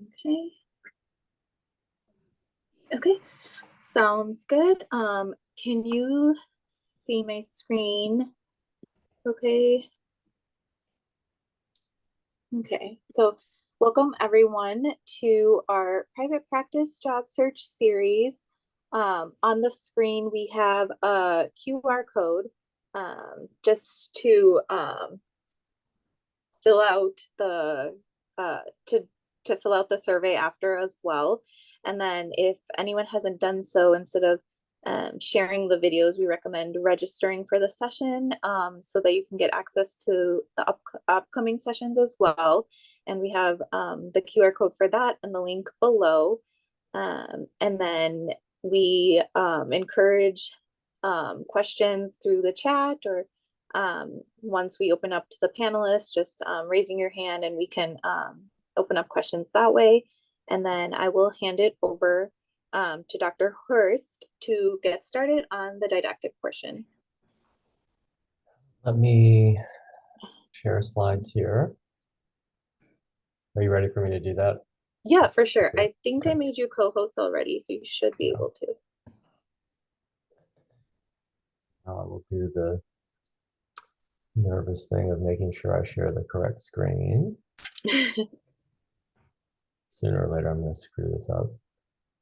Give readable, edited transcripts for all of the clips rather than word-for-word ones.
Okay. Okay. Sounds good. Can you see my screen? Okay. Okay. So welcome everyone to our private practice job search series. On the screen, we have a QR code just to fill out the uh, to to fill out the survey after as well. And then if anyone hasn't done so, instead of sharing the videos, we recommend registering for the session so that you can get access to the upcoming sessions as well. And we have the QR code for that and the link below. And then we encourage questions through the chat or once we open up to the panelists, just raising your hand and we can open up questions that way. And then I will hand it over to Dr. Hurst to get started on the didactic portion. Let me share slides here. Are you ready for me to do that? Yeah, for sure. I think okay. I made you co-host already, so you should be able to. We'll do the nervous thing of making sure I share the correct screen. Sooner or later, I'm going to screw this up.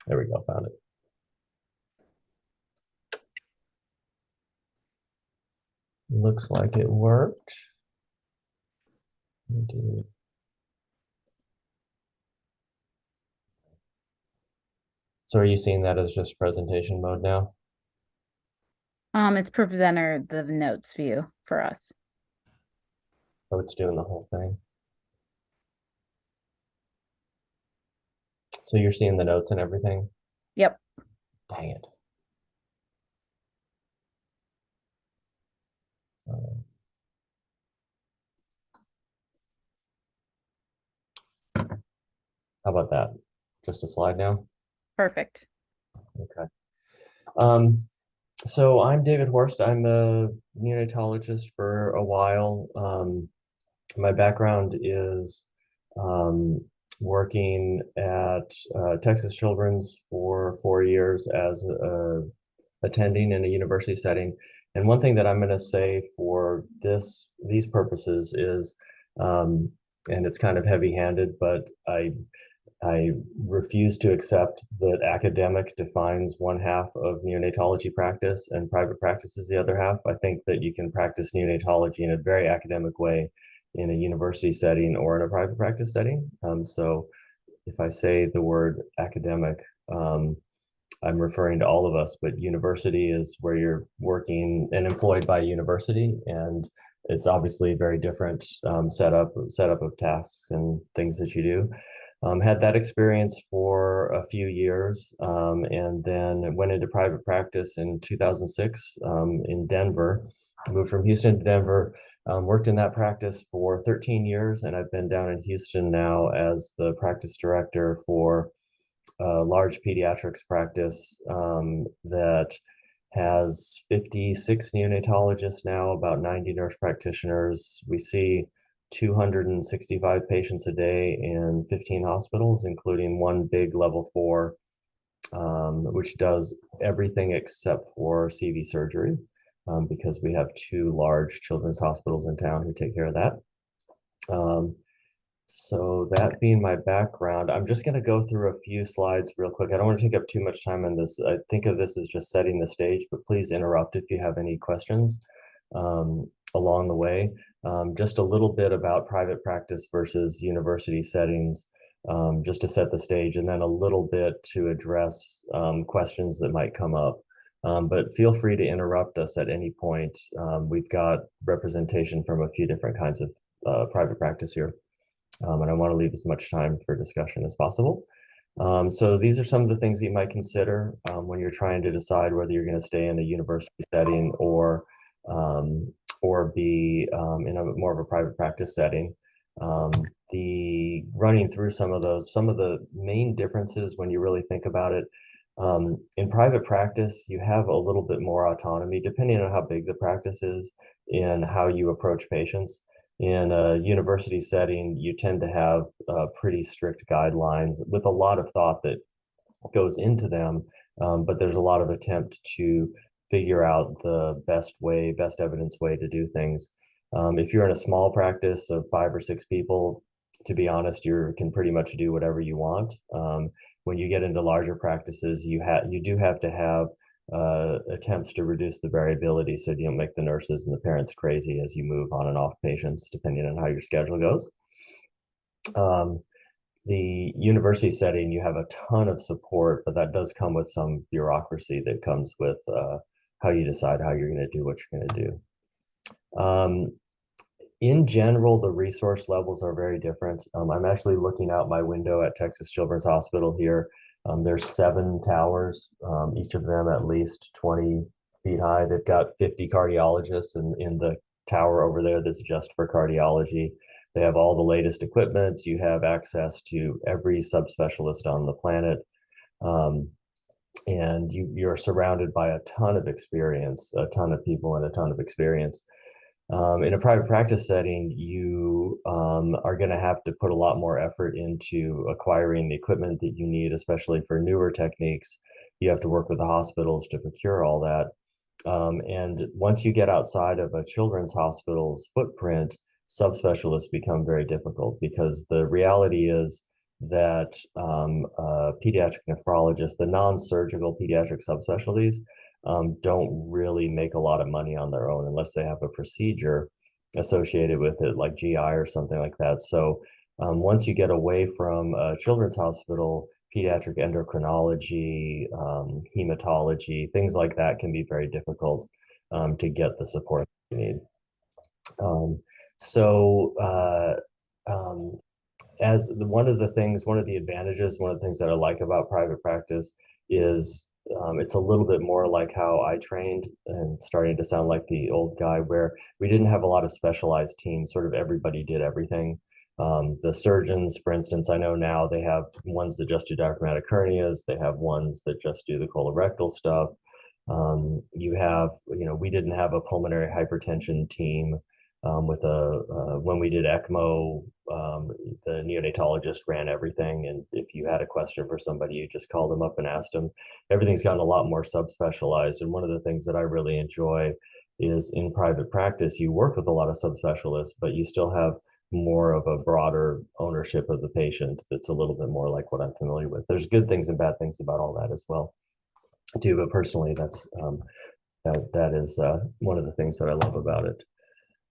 There we go, found it. Looks like it worked. So are you seeing that as just presentation mode now? It's presenter, the notes view for us. Oh, it's doing the whole thing. So you're seeing the notes and everything? Yep. Dang it. How about that? Just a slide now? Perfect. Okay. So I'm David Horst. I'm a neonatologist for a while. My background is working at Texas Children's for 4 years as attending in a university setting. And one thing that I'm going to say for these purposes is, and it's kind of heavy-handed, but I refuse to accept that academic defines one half of neonatology practice and private practice is the other half. I think that you can practice neonatology in a very academic way in a university setting or in a private practice setting. So if I say the word academic, I'm referring to all of us, but university is where you're working and employed by a university, and it's obviously a very different setup of tasks and things that you do. Had that experience for a few years, and then went into private practice in 2006 in Denver. Moved from Houston to Denver, worked in that practice for 13 years, and I've been down in Houston now as the practice director for a large pediatrics practice that has 56 neonatologists now, about 90 nurse practitioners. We see 265 patients a day in 15 hospitals, including one big level 4, which does everything except for CV surgery, because we have 2 large children's hospitals in town who take care of that. So that being my background, I'm just going to go through a few slides real quick. I don't want to take up too much time on this. I think of this as just setting the stage, but please interrupt if you have any questions along the way. Just a little bit about private practice versus university settings, just to set the stage, and then a little bit to address questions that might come up. But feel free to interrupt us at any point. We've got representation from a few different kinds of private practice here. And I want to leave as much time for discussion as possible. So these are some of the things that you might consider when you're trying to decide whether you're going to stay in a university setting or be in a more of a private practice setting. The running through some of the main differences when you really think about it. In private practice, you have a little bit more autonomy, depending on how big the practice is, in how you approach patients. In a university setting, you tend to have pretty strict guidelines with a lot of thought that goes into them, but there's a lot of attempt to figure out the best evidence way to do things. If you're in a small practice of 5 or 6 people, to be honest, you can pretty much do whatever you want. When you get into larger practices, you do have to have attempts to reduce the variability so you don't make the nurses and the parents crazy as you move on and off patients, depending on how your schedule goes. The university setting, you have a ton of support, but that does come with some bureaucracy that comes with how you decide how you're going to do what you're going to do. In general, the resource levels are very different. I'm actually looking out my window at Texas Children's Hospital here. There's 7 towers, each of them at least 20 feet high. They've got 50 cardiologists in the tower over there that's just for cardiology. They have all the latest equipment. You have access to every subspecialist on the planet. And you're surrounded by a ton of experience, a ton of people and a ton of experience. In a private practice setting, you are going to have to put a lot more effort into acquiring the equipment that you need, especially for newer techniques. You have to work with the hospitals to procure all that. And once you get outside of a children's hospital's footprint, subspecialists become very difficult because the reality is that pediatric nephrologists, the non-surgical pediatric subspecialties, don't really make a lot of money on their own unless they have a procedure associated with it, like GI or something like that. So once you get away from a children's hospital, pediatric endocrinology, hematology, things like that can be very difficult to get the support you need. So one of the advantages, one of the things that I like about private practice is it's a little bit more like how I trained, and starting to sound like the old guy, where we didn't have a lot of specialized teams. Sort of everybody did everything. The surgeons, for instance, I know now they have ones that just do diaphragmatic hernias. They have ones that just do the colorectal stuff. We didn't have a pulmonary hypertension team. When we did ECMO, the neonatologist ran everything, and if you had a question for somebody, you just called them up and asked them. Everything's gotten a lot more subspecialized, and one of the things that I really enjoy is in private practice, you work with a lot of subspecialists, but you still have more of a broader ownership of the patient that's a little bit more like what I'm familiar with. There's good things and bad things about all that as well, too, but personally, that is one of the things that I love about it.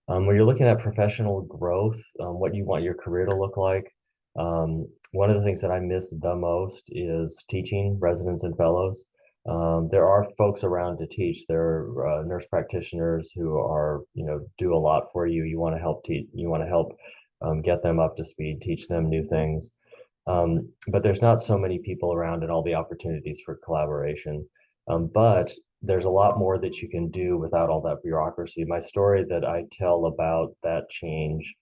When you're looking at professional growth, what you want your career to look like, one of the things that I miss the most is teaching residents and fellows. There are folks around to teach. There are nurse practitioners who are, do a lot for you. You want to help teach. You want to help get them up to speed, teach them new things. But there's not so many people around and all the opportunities for collaboration. But there's a lot more that you can do without all that bureaucracy. My story that I tell about that change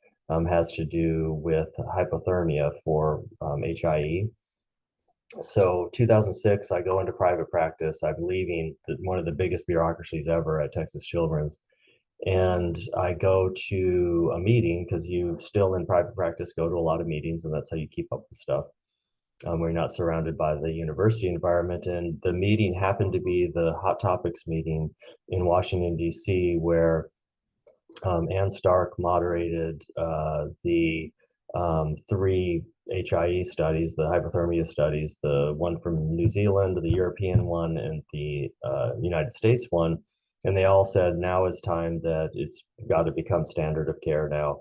has to do with hypothermia for HIE. So 2006, I go into private practice. I'm leaving one of the biggest bureaucracies ever at Texas Children's. And I go to a meeting, because you still in private practice go to a lot of meetings, and that's how you keep up with stuff. We're not surrounded by the university environment. And the meeting happened to be the Hot Topics meeting in Washington, D.C., where Ann Stark moderated the 3 HIE studies, the hypothermia studies, the one from New Zealand, the European one, and the United States one. And they all said, now is time that it's got to become standard of care now.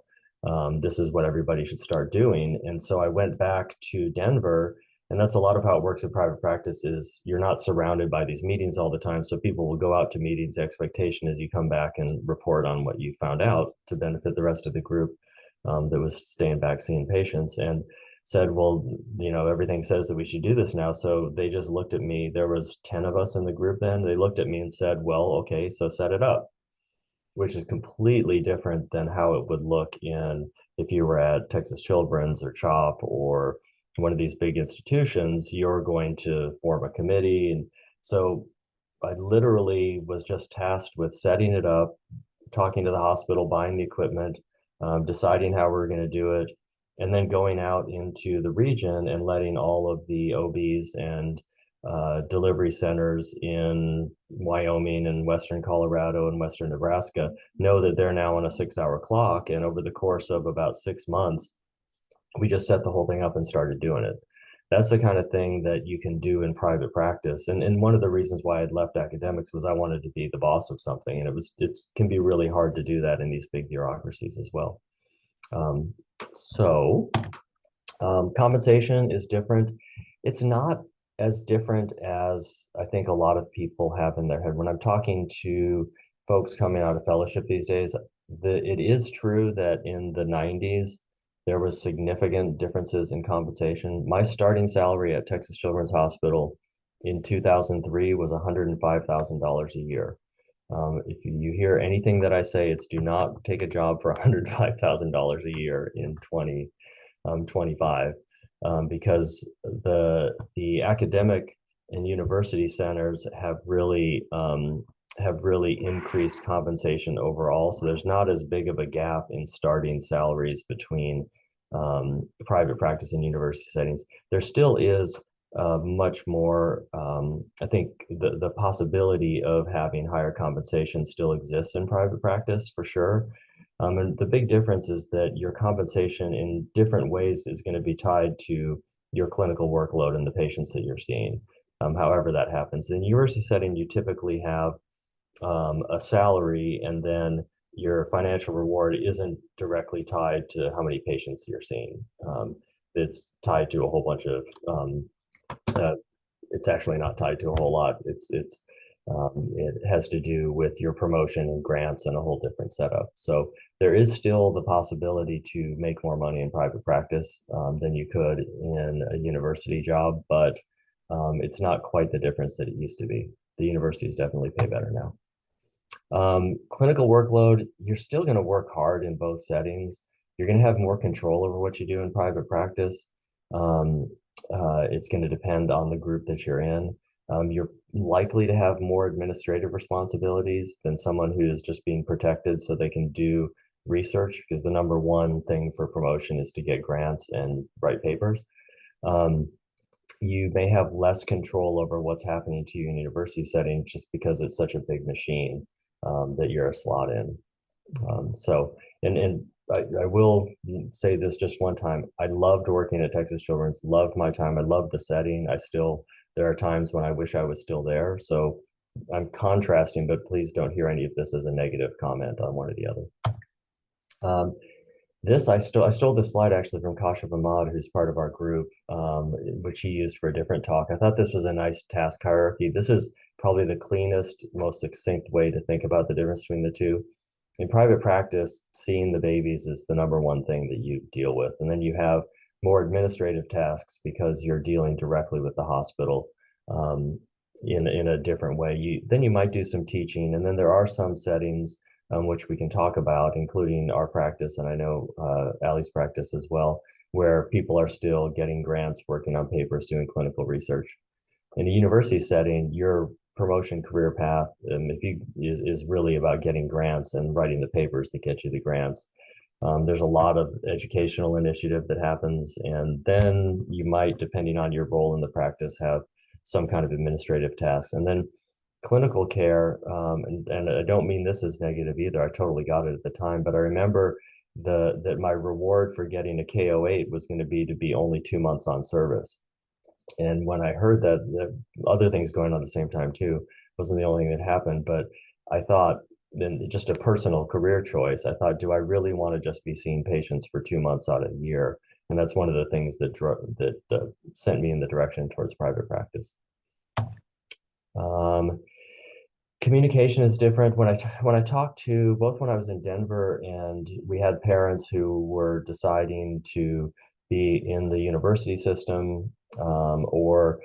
This is what everybody should start doing. And so I went back to Denver, and that's a lot of how it works in private practice. Is you're not surrounded by these meetings all the time. So people will go out to meetings. The expectation is you come back and report on what you found out to benefit the rest of the group that was staying back seeing patients, and said, well, everything says that we should do this now. So they just looked at me. There was 10 of us in the group then. They looked at me and said, well, okay, so set it up, which is completely different than how it would look if you were at Texas Children's or CHOP or one of these big institutions. You're going to form a committee. And so I literally was just tasked with setting it up, talking to the hospital, buying the equipment, deciding how we're going to do it, and then going out into the region and letting all of the OBs and delivery centers in Wyoming and Western Colorado and Western Nebraska know that they're now on a 6-hour clock. And over the course of about 6 months, we just set the whole thing up and started doing it. That's the kind of thing that you can do in private practice. And one of the reasons why I'd left academics was I wanted to be the boss of something. And it can be really hard to do that in these big bureaucracies as well. Compensation is different. It's not as different as I think a lot of people have in their head. When I'm talking to folks coming out of fellowship these days, it is true that in the 90s, there was significant differences in compensation. My starting salary at Texas Children's Hospital in 2003 was $105,000 a year. If you hear anything that I say, it's do not take a job for $105,000 a year in 2025, because the academic and university centers have really increased compensation overall. So there's not as big of a gap in starting salaries between private practice and university settings. There still is much more, I think the possibility of having higher compensation still exists in private practice for sure. And the big difference is that your compensation in different ways is going to be tied to your clinical workload and the patients that you're seeing, however that happens. In the university setting, you typically have a salary, and then your financial reward isn't directly tied to how many patients you're seeing. It's tied to a whole bunch of it's actually not tied to a whole lot. It has to do with your promotion and grants and a whole different setup. So there is still the possibility to make more money in private practice than you could in a university job, but it's not quite the difference that it used to be. The universities definitely pay better now. Clinical workload, you're still going to work hard in both settings. You're going to have more control over what you do in private practice. It's going to depend on the group that you're in. You're likely to have more administrative responsibilities than someone who is just being protected so they can do research, because the number one thing for promotion is to get grants and write papers. You may have less control over what's happening to you in a university setting just because it's such a big machine that you're a slot in. I will say this just one time. I loved working at Texas Children's, loved my time. I loved the setting. There are times when I wish I was still there. So I'm contrasting, but please don't hear any of this as a negative comment on one or the other. I stole this slide actually from Kashif Ahmad, who's part of our group, which he used for a different talk. I thought this was a nice task hierarchy. This is probably the cleanest, most succinct way to think about the difference between the two. In private practice, seeing the babies is the number one thing that you deal with. And then you have more administrative tasks because you're dealing directly with the hospital in a different way. Then you might do some teaching, and then there are some settings which we can talk about, including our practice, and I know Allie's practice as well, where people are still getting grants, working on papers, doing clinical research. In a university setting, your promotion career path is really about getting grants and writing the papers that get you the grants. There's a lot of educational initiative that happens, and then you might, depending on your role in the practice, have some kind of administrative tasks. And then clinical care, and I don't mean this as negative either. I totally got it at the time, but I remember that my reward for getting a KO8 was going to be only 2 months on service. And when I heard that, the other things going on at the same time too, wasn't the only thing that happened, but I thought, then just a personal career choice, I thought, do I really want to just be seeing patients for 2 months out of the year? And that's one of the things that sent me in the direction towards private practice. Communication is different. When I talked to, both when I was in Denver and we had parents who were deciding to be in the university system or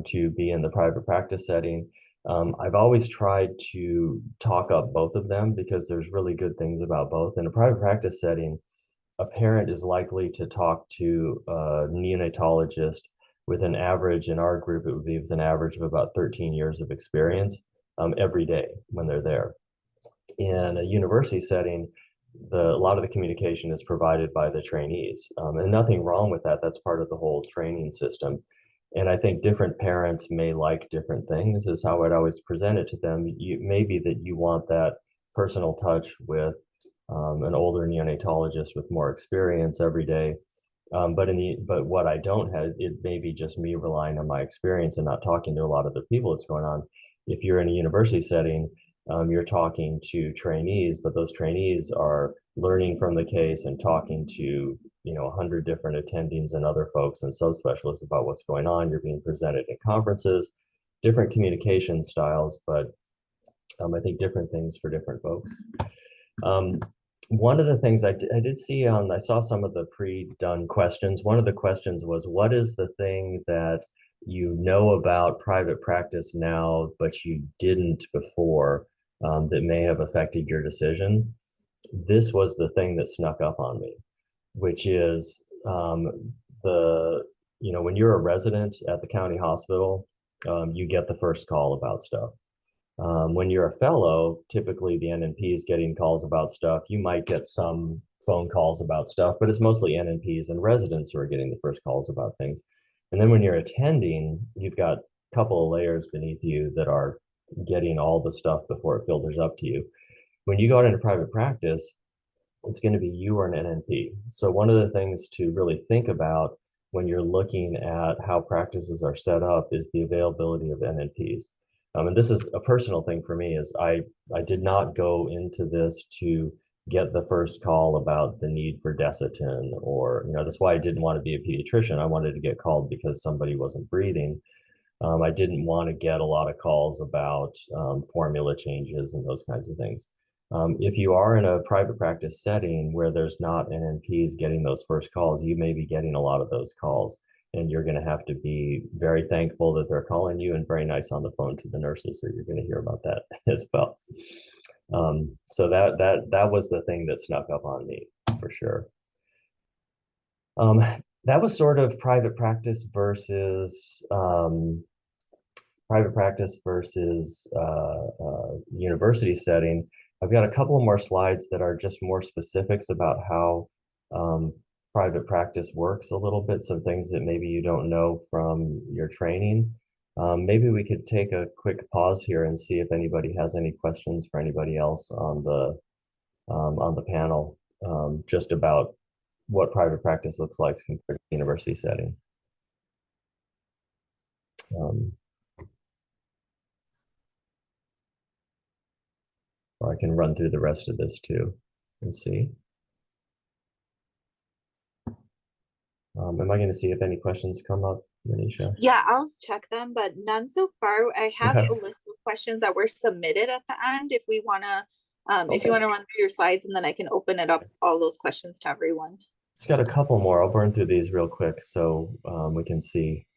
to be in the private practice setting, I've always tried to talk up both of them because there's really good things about both. In a private practice setting, a parent is likely to talk to a neonatologist with an average, in our group, it would be with an average of about 13 years of experience every day when they're there. In a university setting, a lot of the communication is provided by the trainees, and nothing wrong with that. That's part of the whole training system. And I think different parents may like different things, is how I'd always present it to them. Maybe that you want that personal touch with an older neonatologist with more experience every day. But what I don't have, it may be just me relying on my experience and not talking to a lot of the people that's going on. If you're in a university setting, you're talking to trainees, but those trainees are learning from the case and talking to 100 different attendings and other folks and subspecialists about what's going on. You're being presented at conferences, different communication styles, but I think different things for different folks. One of the things I did see I saw some of the pre-done questions. One of the questions was, what is the thing that you know about private practice now, but you didn't before, that may have affected your decision? This was the thing that snuck up on me, which is when you're a resident at the county hospital, you get the first call about stuff. When you're a fellow, typically the NNP is getting calls about stuff. You might get some phone calls about stuff, but it's mostly NNPs and residents who are getting the first calls about things. And then when you're attending, you've got a couple of layers beneath you that are getting all the stuff before it filters up to you. When you go out into private practice, it's going to be you or an NNP. So one of the things to really think about when you're looking at how practices are set up is the availability of NNPs. And this is a personal thing for me, is I did not go into this to get the first call about the need for Desitin, or, that's why I didn't want to be a pediatrician. I wanted to get called because somebody wasn't breathing. I didn't want to get a lot of calls about formula changes and those kinds of things. If you are in a private practice setting where there's not NNPs getting those first calls, you may be getting a lot of those calls. And you're going to have to be very thankful that they're calling you, and very nice on the phone to the nurses, or you're going to hear about that as well. So that was the thing that snuck up on me for sure. That was sort of private practice versus university setting. I've got a couple more slides that are just more specifics about how private practice works a little bit, some things that maybe you don't know from your training. Maybe we could take a quick pause here and see if anybody has any questions for anybody else on the panel, just about what private practice looks like compared to university setting. Or I can run through the rest of this too and see. Am I going to see if any questions come up, Manisha? Yeah, I'll check them, but none so far. I have Okay. a list of questions that were submitted at the end. If we want to, if Okay. you want to run through your slides, and then I can open it up, all those questions to everyone. It's got a couple more. I'll burn through these real quick so we can see,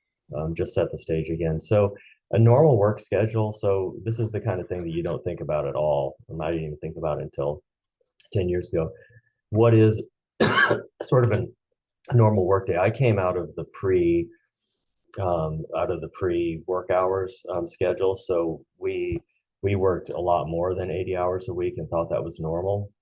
just set the stage again. So a normal work schedule. So this is the kind of thing that you don't think about at all. And I didn't even think about it until 10 years ago. What is sort of a normal work day? I came out of the pre work hours schedule. So we worked a lot more than 80 hours a week and thought that was normal.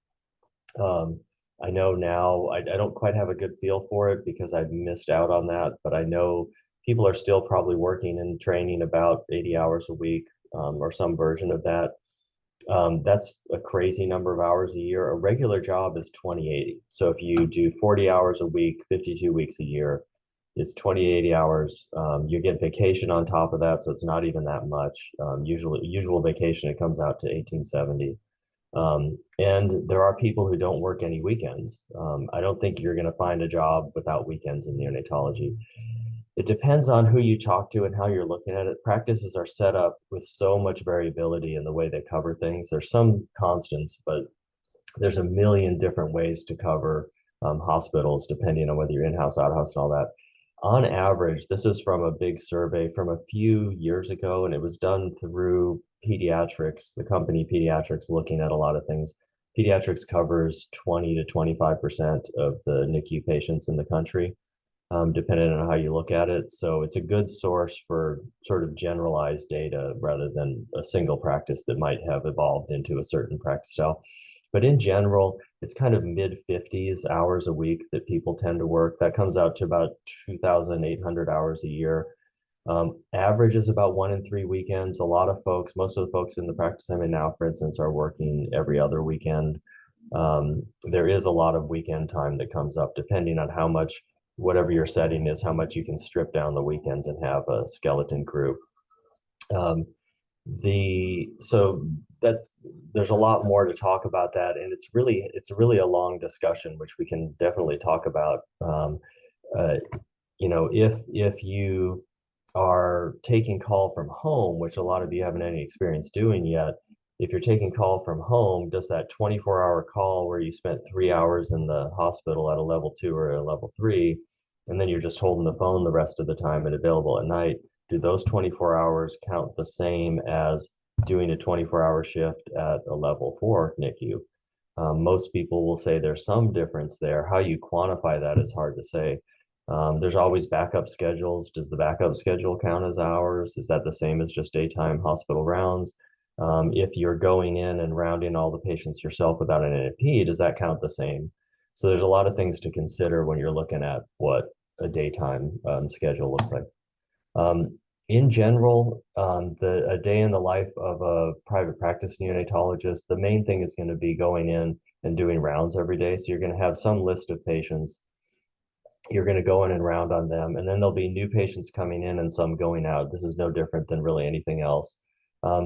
I know now I don't quite have a good feel for it because I've missed out on that, but I know people are still probably working and training about 80 hours a week, or some version of that. That's a crazy number of hours a year. A regular job is 20/80. So if you do 40 hours a week, 52 weeks a year, it's 20/80 hours. You get vacation on top of that, so it's not even that much. Usual vacation, it comes out to 1870. And there are people who don't work any weekends. I don't think you're going to find a job without weekends in neonatology. It depends on who you talk to and how you're looking at it. Practices are set up with so much variability in the way they cover things. There's some constants, but there's a million different ways to cover hospitals, depending on whether you're in-house, out-house, and all that. On average, this is from a big survey from a few years ago, and it was done through Pediatrics, the company Pediatrics, looking at a lot of things. Pediatrics covers 20 to 25% of the NICU patients in the country, depending on how you look at it. So it's a good source for sort of generalized data rather than a single practice that might have evolved into a certain practice style. But in general, it's kind of mid 50s hours a week that people tend to work. That comes out to about 2,800 hours a year. Average is about 1 in 3 weekends. A lot of folks, most of the folks in the practice I'm in now, for instance, are working every other weekend. There is a lot of weekend time that comes up, depending on how much, whatever your setting is, how much you can strip down the weekends and have a skeleton group. So that there's a lot more to talk about that, and it's really a long discussion, which we can definitely talk about. If you are taking call from home, which a lot of you haven't any experience doing yet, if you're taking call from home, does that 24-hour call where you spent 3 hours in the hospital at a level 2 or a level 3, and then you're just holding the phone the rest of the time and available at night, do those 24 hours count the same as doing a 24-hour shift at a level 4 NICU? Most people will say there's some difference there. How you quantify that is hard to say. There's always backup schedules. Does the backup schedule count as hours? Is that the same as just daytime hospital rounds? If you're going in and rounding all the patients yourself without an NP, does that count the same? So there's a lot of things to consider when you're looking at what a daytime schedule looks like. In general, a day in the life of a private practice neonatologist, the main thing is going to be going in and doing rounds every day. So you're going to have some list of patients. You're going to go in and round on them, and then there'll be new patients coming in and some going out. This is no different than really anything else.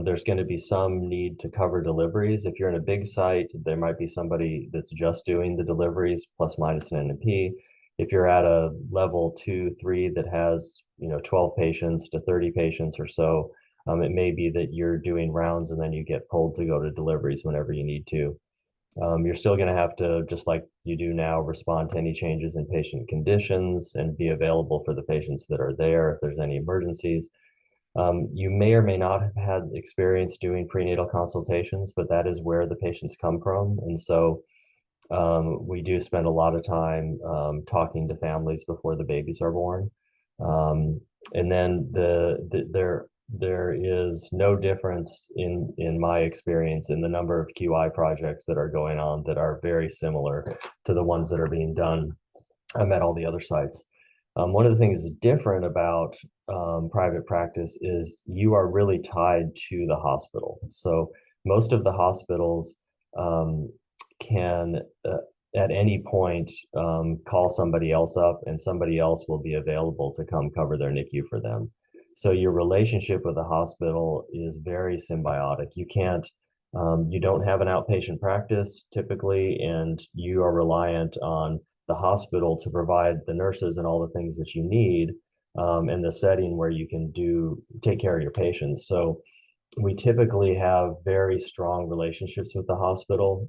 There's going to be some need to cover deliveries. If you're in a big site, there might be somebody that's just doing the deliveries plus minus an NP. If you're at a level 2, 3 that has 12 patients to 30 patients or so, it may be that you're doing rounds and then you get pulled to go to deliveries whenever you need to. You're still going to have to, just like you do now, respond to any changes in patient conditions and be available for the patients that are there if there's any emergencies. You may or may not have had experience doing prenatal consultations, but that is where the patients come from. And so we do spend a lot of time talking to families before the babies are born. And then there is no difference in my experience in the number of QI projects that are going on that are very similar to the ones that are being done at all the other sites. One of the things that's different about private practice is you are really tied to the hospital. So most of the hospitals can at any point call somebody else up, and somebody else will be available to come cover their NICU for them. So your relationship with the hospital is very symbiotic. You don't have an outpatient practice typically, and you are reliant on the hospital to provide the nurses and all the things that you need in the setting where you can take care of your patients. So we typically have very strong relationships with the hospital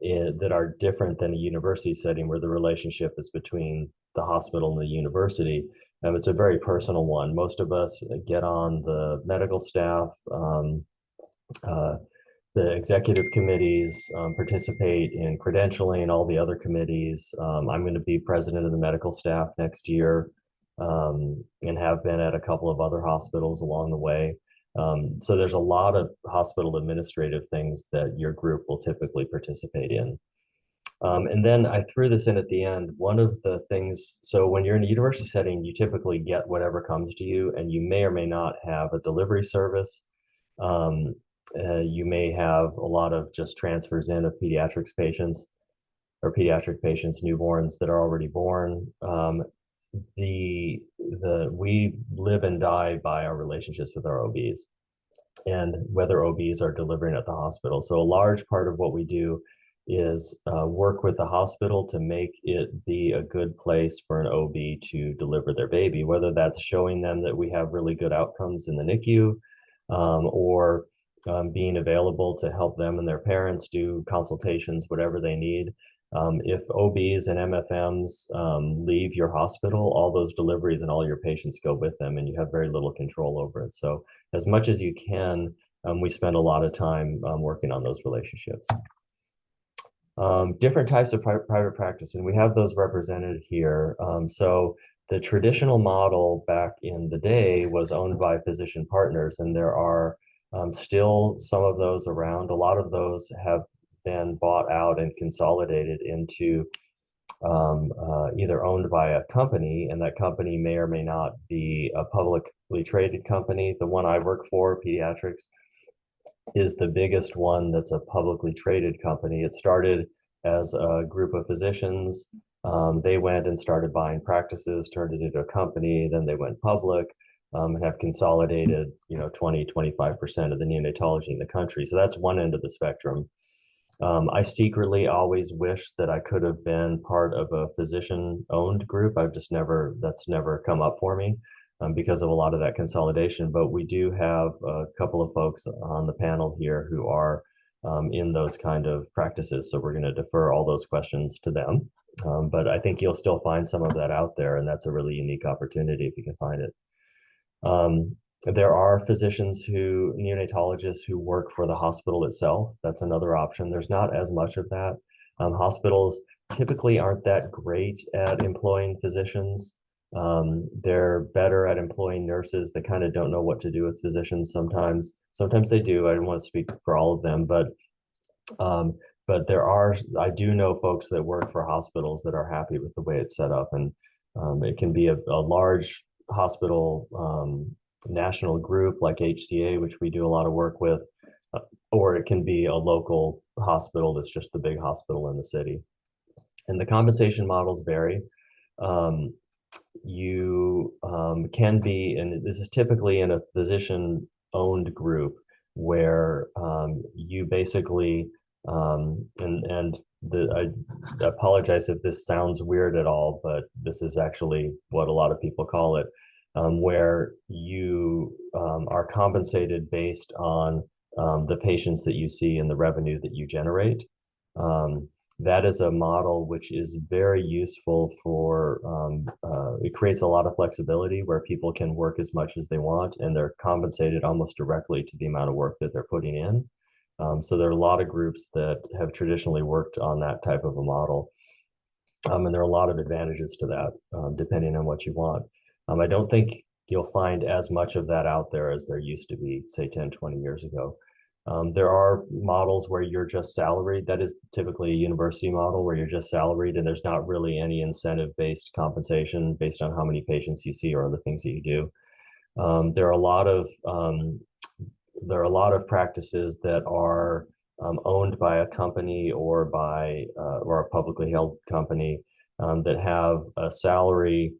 that are different than a university setting where the relationship is between the hospital and the university. It's a very personal one. Most of us get on the medical staff, the executive committees, participate in credentialing, all the other committees. I'm going to be president of the medical staff next year and have been at a couple of other hospitals along the way. So there's a lot of hospital administrative things that your group will typically participate in. And then I threw this in at the end. One of the things, so when you're in a university setting, you typically get whatever comes to you, and you may or may not have a delivery service. You may have a lot of just transfers in of pediatrics patients or pediatric patients, newborns that are already born. We live and die by our relationships with our OBs and whether OBs are delivering at the hospital. So a large part of what we do is work with the hospital to make it be a good place for an OB to deliver their baby, whether that's showing them that we have really good outcomes in the NICU or being available to help them and their parents do consultations, whatever they need. If OBs and MFMs leave your hospital, all those deliveries and all your patients go with them, and you have very little control over it. So as much as you can, we spend a lot of time working on those relationships. Different types of private practice, and we have those represented here. So the traditional model back in the day was owned by physician partners, and there are still some of those around. A lot of those have then bought out and consolidated into either owned by a company, and that company may or may not be a publicly traded company. The one I work for, Pediatrics, is the biggest one that's a publicly traded company. It started as a group of physicians. They went and started buying practices, turned it into a company, then they went public, and have consolidated, 20, 25% of the neonatology in the country. So that's one end of the spectrum. I secretly always wish that I could have been part of a physician-owned group. That's never come up for me because of a lot of that consolidation. But we do have a couple of folks on the panel here who are in those kind of practices. So we're going to defer all those questions to them. But I think you'll still find some of that out there, and that's a really unique opportunity if you can find it. There are neonatologists who work for the hospital itself. That's another option. There's not as much of that. Hospitals typically aren't that great at employing physicians. They're better at employing nurses. They kind of don't know what to do with physicians sometimes. Sometimes they do. I don't want to speak for all of them, but I do know folks that work for hospitals that are happy with the way it's set up, and it can be a large hospital national group like HCA, which we do a lot of work with, or it can be a local hospital that's just the big hospital in the city. And the compensation models vary. You can be, and this is typically in a physician-owned group, where you basically, I apologize if this sounds weird at all, but this is actually what a lot of people call it, where you are compensated based on the patients that you see and the revenue that you generate. That is a model which is very useful for, it creates a lot of flexibility where people can work as much as they want, and they're compensated almost directly to the amount of work that they're putting in. So there are a lot of groups that have traditionally worked on that type of a model. And there are a lot of advantages to that, depending on what you want. I don't think you'll find as much of that out there as there used to be, say 10, 20 years ago. There are models where you're just salaried. That is typically a university model where you're just salaried, and there's not really any incentive-based compensation based on how many patients you see or other things that you do. There are a lot of practices that are owned by a company or a publicly held company that have a salary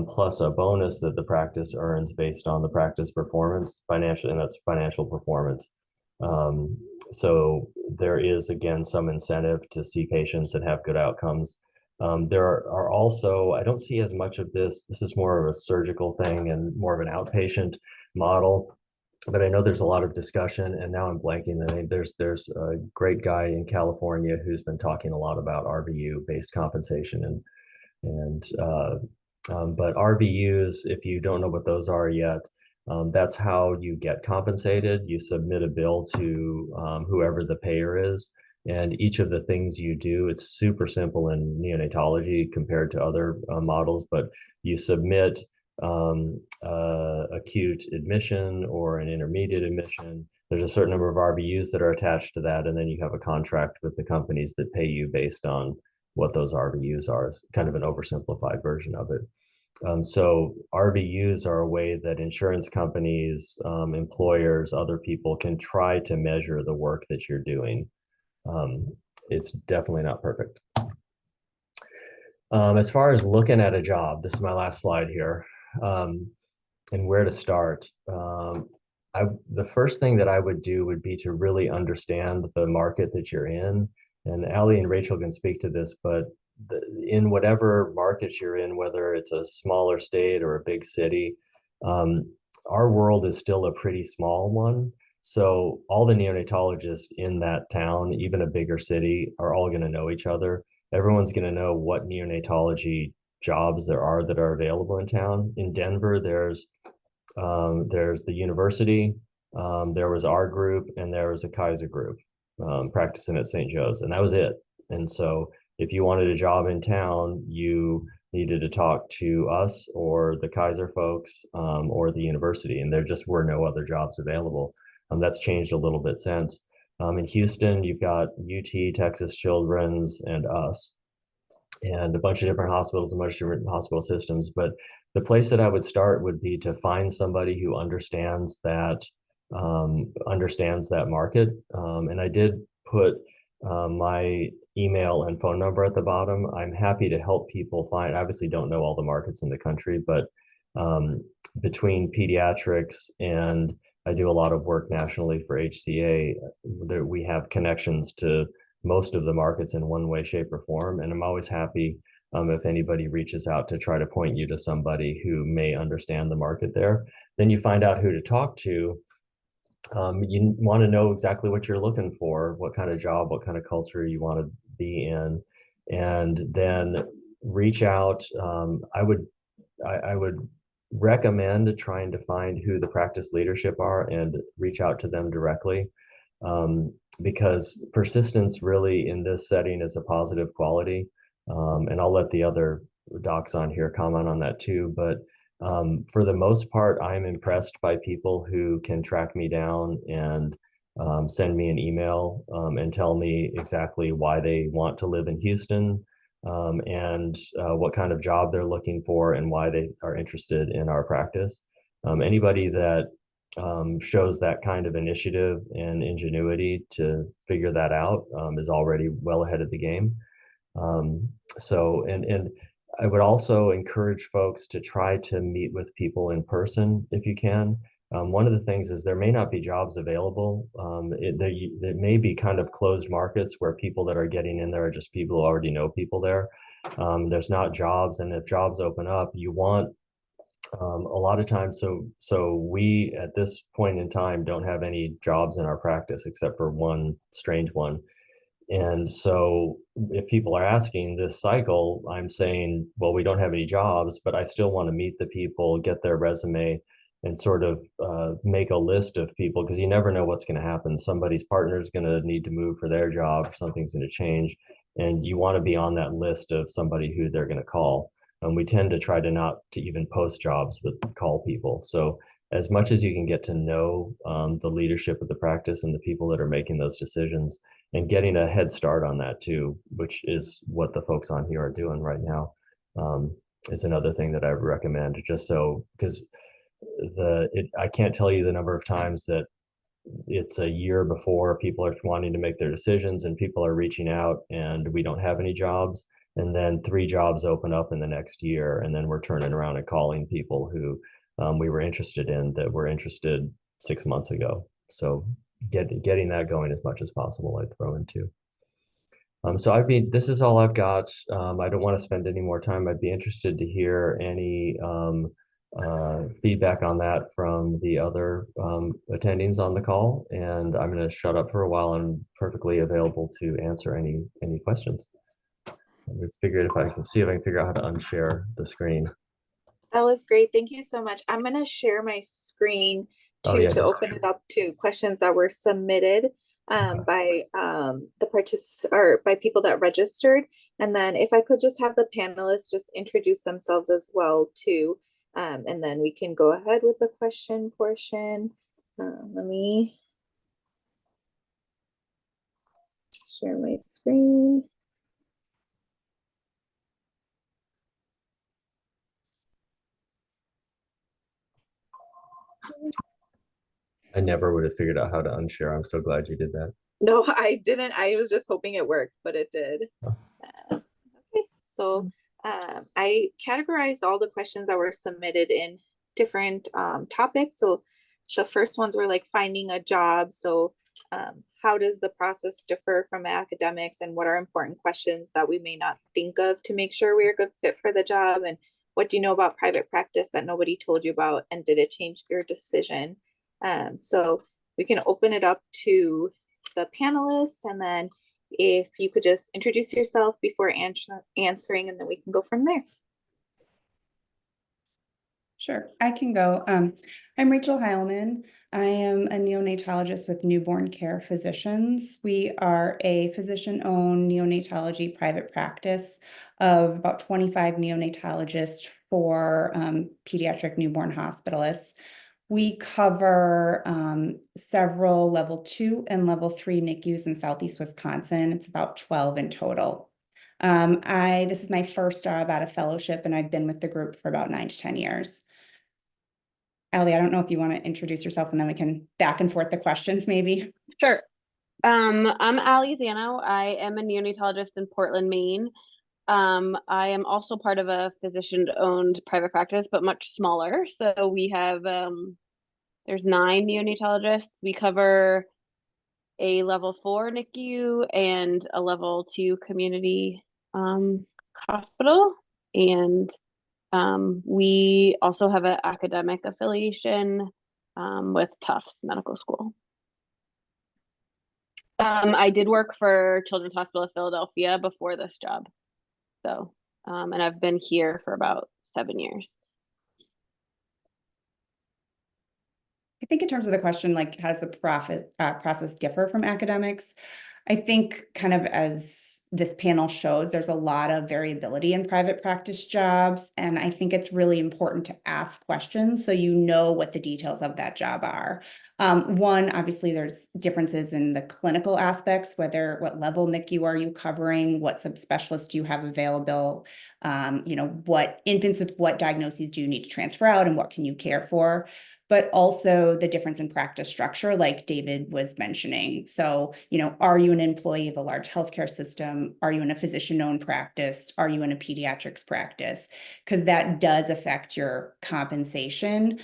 plus a bonus that the practice earns based on the practice performance, and that's financial performance. So there is, again, some incentive to see patients and have good outcomes. There are also, I don't see as much of this. This is more of a surgical thing and more of an outpatient model. But I know there's a lot of discussion, and now I'm blanking the name. There's a great guy in California who's been talking a lot about RVU-based compensation, but RVUs, if you don't know what those are yet, that's how you get compensated. You submit a bill to whoever the payer is, and each of the things you do, it's super simple in neonatology compared to other models, but you submit acute admission or an intermediate admission. There's a certain number of RVUs that are attached to that, and then you have a contract with the companies that pay you based on what those RVUs are. It's kind of an oversimplified version of it. So RVUs are a way that insurance companies, employers, other people can try to measure the work that you're doing. It's definitely not perfect. As far as looking at a job, this is my last slide here, and where to start. The first thing that I would do would be to really understand the market that you're in. And Allie and Rachel can speak to this, but in whatever market you're in, whether it's a smaller state or a big city, our world is still a pretty small one. So all the neonatologists in that town, even a bigger city, are all going to know each other. Everyone's going to know what neonatology jobs there are that are available in town. In Denver, there's the university, there was our group, and there was a Kaiser group practicing at St. Joe's, and that was it. And so if you wanted a job in town, you needed to talk to us or the Kaiser folks or the university, and there just were no other jobs available. That's changed a little bit since. In Houston, you've got UT, Texas Children's, and us, and a bunch of different hospitals, a bunch of different hospital systems. But the place that I would start would be to find somebody who understands that market. And I did put my email and phone number at the bottom. I'm happy to help people find. I obviously don't know all the markets in the country, but between pediatrics and I do a lot of work nationally for HCA, that we have connections to most of the markets in one way, shape, or form. And I'm always happy if anybody reaches out to try to point you to somebody who may understand the market there. Then you find out who to talk to. You want to know exactly what you're looking for, what kind of job, what kind of culture you want to be in, and then reach out. I would recommend trying to find who the practice leadership are and reach out to them directly, because persistence really in this setting is a positive quality. And I'll let the other docs on here comment on that too. But for the most part, I'm impressed by people who can track me down and send me an email and tell me exactly why they want to live in Houston, and what kind of job they're looking for and why they are interested in our practice. Anybody that shows that kind of initiative and ingenuity to figure that out is already well ahead of the game. And I would also encourage folks to try to meet with people in person if you can. One of the things is there may not be jobs available. There may be kind of closed markets where people that are getting in there are just people who already know people there. There's not jobs, and if jobs open up, you want a lot of times. So we at this point in time don't have any jobs in our practice except for one strange one. And so if people are asking this cycle, I'm saying, well, we don't have any jobs, but I still want to meet the people, get their resume, and sort of make a list of people, because you never know what's going to happen. Somebody's partner is going to need to move for their job, something's going to change, and you want to be on that list of somebody who they're going to call. And we tend to try to not to even post jobs, but call people. So as much as you can get to know the leadership of the practice and the people that are making those decisions, and getting a head start on that too, which is what the folks on here are doing right now, is another thing that I would recommend. Just so, because I can't tell you the number of times that it's a year before people are wanting to make their decisions and people are reaching out and we don't have any jobs, and then 3 jobs open up in the next year, and then we're turning around and calling people who we were interested in that were interested 6 months ago. So getting that going as much as possible, I'd throw in too. So this is all I've got. I don't want to spend any more time. I'd be interested to hear any feedback on that from the other attendings on the call. And I'm going to shut up for a while. I'm perfectly available to answer any questions. I just figured if I can see if I can figure out how to unshare the screen. That was great. Thank you so much. I'm going to share my screen Oh, yeah, to open it up to questions that were submitted by by people that registered. And then if I could just have the panelists just introduce themselves as well too. And then we can go ahead with the question portion. Let me share my screen. I never would have figured out how to unshare. I'm so glad you did that. No, I didn't. I was just hoping it worked, but it did. Okay, so I categorized all the questions that were submitted in different topics. So the first ones were like finding a job. So how does the process differ from academics, and what are important questions that we may not think of to make sure we're a good fit for the job? And what do you know about private practice that nobody told you about, and did it change your decision? So we can open it up to the panelists, and then if you could just introduce yourself before answering, and then we can go from there. Sure, I can go. I'm Rachel Heilman. I am a neonatologist with Newborn Care Physicians. We are a physician-owned neonatology private practice of about 25 neonatologists for pediatric newborn hospitalists. We cover several level 2 and level 3 NICUs in Southeast Wisconsin. It's about 12 in total. This is my first job out of fellowship, and I've been with the group for about 9 to 10 years. Allie, I don't know if you want to introduce yourself, and then we can back and forth the questions maybe. Sure. I'm Allie Zano. I am a neonatologist in Portland, Maine. I am also part of a physician-owned private practice, but much smaller. So we have, there's 9 neonatologists. We cover a level 4 NICU and a level 2 community hospital. And we also have an academic affiliation with Tufts Medical School. I did work for Children's Hospital of Philadelphia before this job. So, and I've been here for about 7 years. I think in terms of the question, like, how does the process differ from academics? I think kind of as this panel shows, there's a lot of variability in private practice jobs. And I think it's really important to ask questions so you know what the details of that job are. One, obviously, there's differences in the clinical aspects, what level NICU are you covering, what subspecialists do you have available, what infants with what diagnoses do you need to transfer out and what can you care for? But also the difference in practice structure, like David was mentioning. So, are you an employee of a large healthcare system? Are you in a physician-owned practice? Are you in a pediatrics practice? Because that does affect your compensation.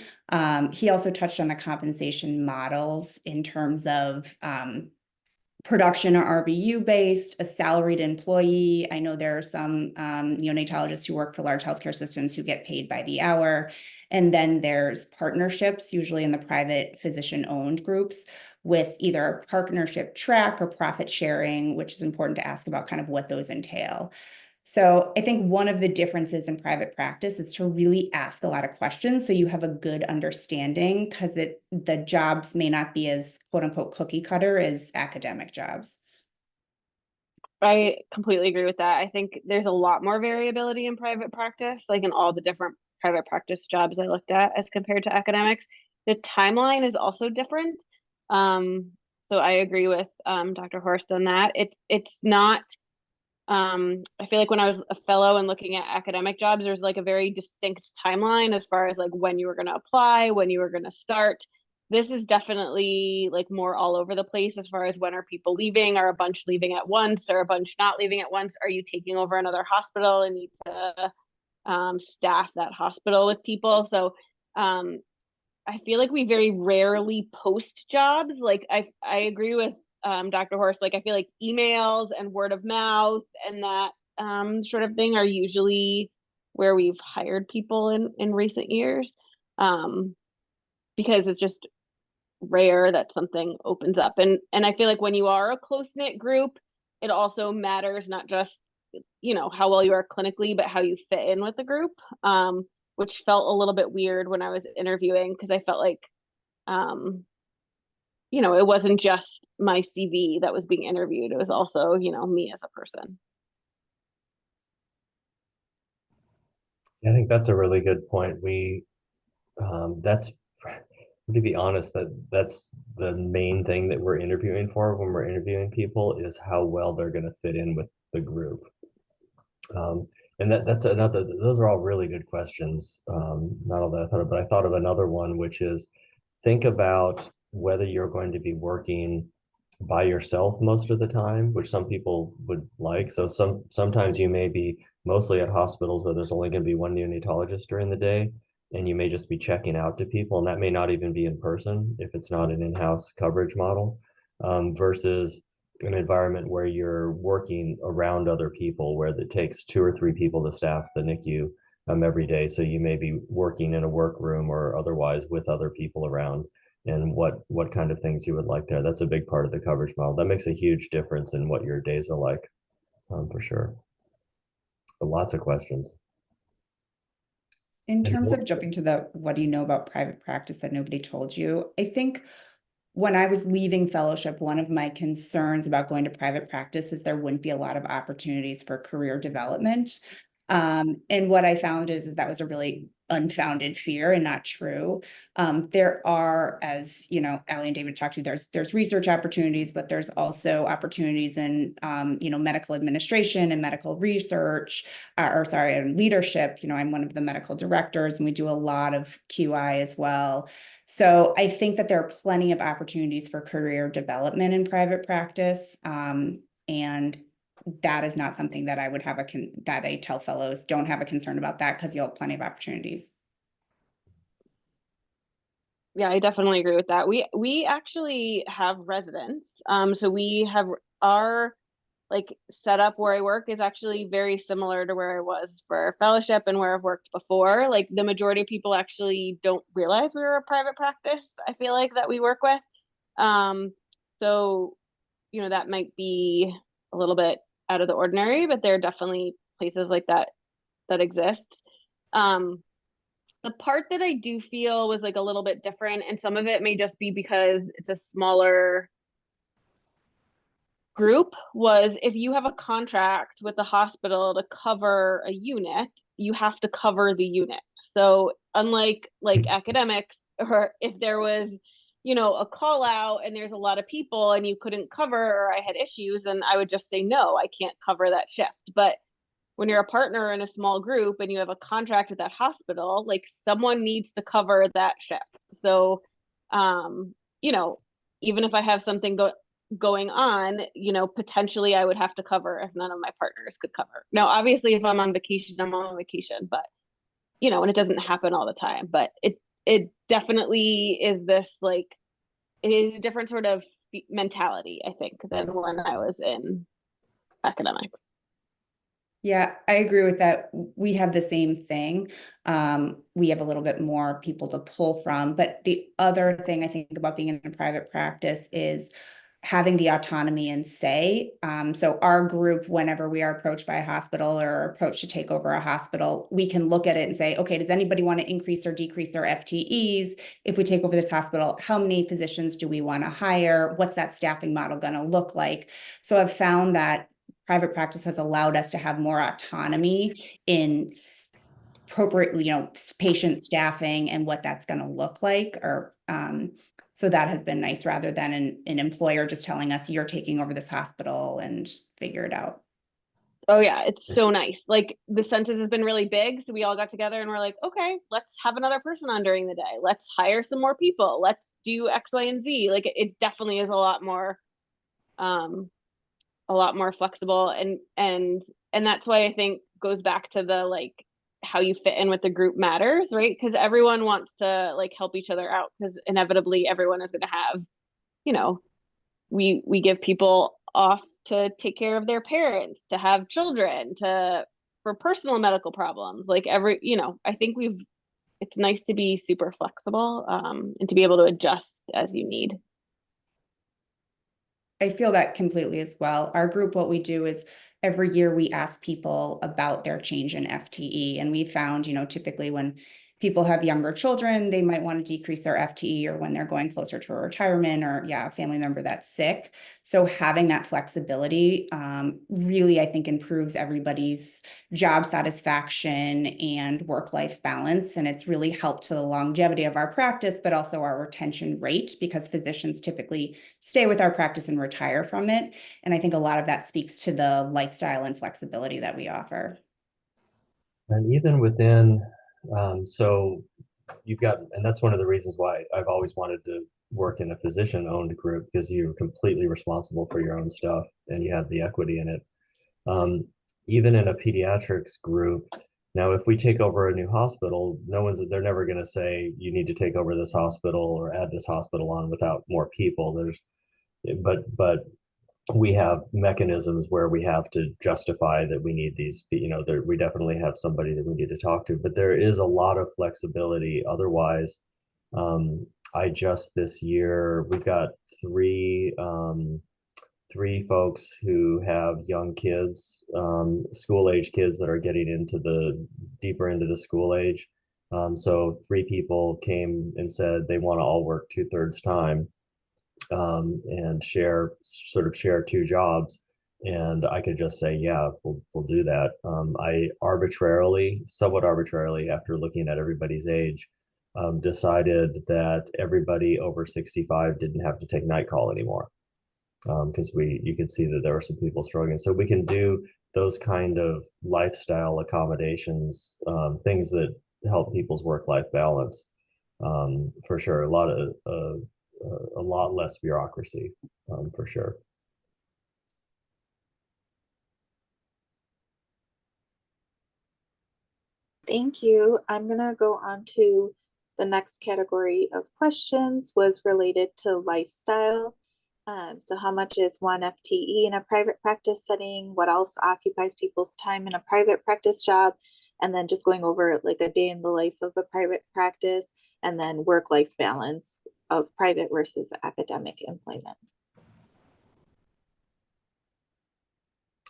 He also touched on the compensation models in terms of production or RVU based, a salaried employee. I know there are some neonatologists who work for large healthcare systems who get paid by the hour. And then there's partnerships, usually in the private physician-owned groups, with either a partnership track or profit sharing, which is important to ask about kind of what those entail. So I think one of the differences in private practice is to really ask a lot of questions so you have a good understanding, because the jobs may not be as quote unquote cookie cutter as academic jobs. I completely agree with that. I think there's a lot more variability in private practice, like in all the different private practice jobs I looked at as compared to academics. The timeline is also different. So I agree with Dr. Horst on that. It's not, I feel like when I was a fellow and looking at academic jobs, there's like a very distinct timeline as far as like when you were going to apply, when you were going to start. This is definitely like more all over the place as far as when are people leaving, are a bunch leaving at once, or a bunch not leaving at once? Are you taking over another hospital and need to staff that hospital with people? So I feel like we very rarely post jobs. Like I agree with Dr. Horst. Like I feel like emails and word of mouth and that sort of thing are usually where we've hired people in recent years, because it's just rare that something opens up. And I feel like when you are a close-knit group, it also matters not just how well you are clinically, but how you fit in with the group, which felt a little bit weird when I was interviewing, because I felt like it wasn't just my CV that was being interviewed, it was also me as a person. I think that's a really good point. That's, to be honest, that's the main thing that we're interviewing for when we're interviewing people, is how well they're going to fit in with the group. And that's another, those are all really good questions. Not all that I thought of, but I thought of another one, which is think about whether you're going to be working by yourself most of the time, which some people would like. So sometimes you may be mostly at hospitals where there's only going to be one neonatologist during the day, and you may just be checking out to people, and that may not even be in person if it's not an in-house coverage model, versus an environment where you're working around other people, where it takes 2 or 3 people to staff the NICU every day. So you may be working in a workroom or otherwise with other people around, and what kind of things you would like there. That's a big part of the coverage model. That makes a huge difference in what your days are like, for sure. But lots of questions. In terms of jumping to what do you know about private practice that nobody told you? I think when I was leaving fellowship, one of my concerns about going to private practice is there wouldn't be a lot of opportunities for career development. And what I found is that was a really unfounded fear and not true. There are, as you know, Allie and David talked to, there's research opportunities, but there's also opportunities in medical administration and medical research, and leadership. I'm one of the medical directors, and we do a lot of QI as well. So I think that there are plenty of opportunities for career development in private practice. And that is not something that I would have that I tell fellows, don't have a concern about that, because you'll have plenty of opportunities. Yeah, I definitely agree with that. We actually have residents. So we have our setup where I work is actually very similar to where I was for fellowship and where I've worked before. Like the majority of people actually don't realize we were a private practice, I feel like, that we work with. So, that might be a little bit out of the ordinary, but there are definitely places like that exist. The part that I do feel was a little bit different, and some of it may just be because it's a smaller group, was if you have a contract with the hospital to cover a unit, you have to cover the unit. So unlike academics, or if there was a call out and there's a lot of people and you couldn't cover, or I had issues, then I would just say, no, I can't cover that shift. But when you're a partner in a small group and you have a contract with that hospital, someone needs to cover that shift. So, even if I have something going on, potentially I would have to cover if none of my partners could cover. Now, obviously, if I'm on vacation, I'm on vacation, but, and it doesn't happen all the time, but it definitely is this, it is a different sort of mentality, I think, than when I was in academics. Yeah, I agree with that. We have the same thing. We have a little bit more people to pull from. But the other thing I think about being in a private practice is having the autonomy and say. So our group, whenever we are approached by a hospital or approached to take over a hospital, we can look at it and say, okay, does anybody want to increase or decrease their FTEs? If we take over this hospital, how many physicians do we want to hire? What's that staffing model going to look like? So I've found that private practice has allowed us to have more autonomy in appropriately, patient staffing and what that's going to look like. Or so that has been nice, rather than an employer just telling us you're taking over this hospital and figure it out. Oh yeah, it's so nice. The census has been really big, so we all got together and we're like, okay, let's have another person on during the day. Let's hire some more people. Let's do X, Y, and Z. It definitely is a lot more flexible, and that's why I think goes back to the how you fit in with the group matters, right? Because everyone wants to help each other out, because inevitably everyone is going to have, we give people off to take care of their parents, to have children, for personal medical problems. I think it's nice to be super flexible, and to be able to adjust as you need. I feel that completely as well. Our group, what we do is every year we ask people about their change in FTE. And we found, typically when people have younger children, they might want to decrease their FTE, or when they're going closer to a retirement, or a family member that's sick. So having that flexibility really, I think, improves everybody's job satisfaction and work-life balance. And it's really helped to the longevity of our practice, but also our retention rate, because physicians typically stay with our practice and retire from it. And I think a lot of that speaks to the lifestyle and flexibility that we offer. And even within, so you've got, and that's one of the reasons why I've always wanted to work in a physician-owned group, because you're completely responsible for your own stuff and you have the equity in it. Even in a pediatrics group, now if we take over a new hospital, they're never going to say you need to take over this hospital or add this hospital on without more people. But we have mechanisms where we have to justify that we need these, we definitely have somebody that we need to talk to, but there is a lot of flexibility. Otherwise, this year, we've got three folks who have young kids, school age kids that are getting deeper into the school age. So 3 people came and said they want to all work 2/3 time. And share 2 jobs. And I could just say, yeah, we'll do that. I arbitrarily, somewhat arbitrarily, after looking at everybody's age, decided that everybody over 65 didn't have to take night call anymore. Because you could see that there were some people struggling. So we can do those kind of lifestyle accommodations, things that help people's work-life balance, for sure. A lot less bureaucracy, for sure. Thank you. I'm gonna go on to the next category of questions was related to lifestyle. So how much is one FTE in a private practice setting? What else occupies people's time in a private practice job? And then just going over like a day in the life of a private practice, and then work-life balance of private versus academic employment.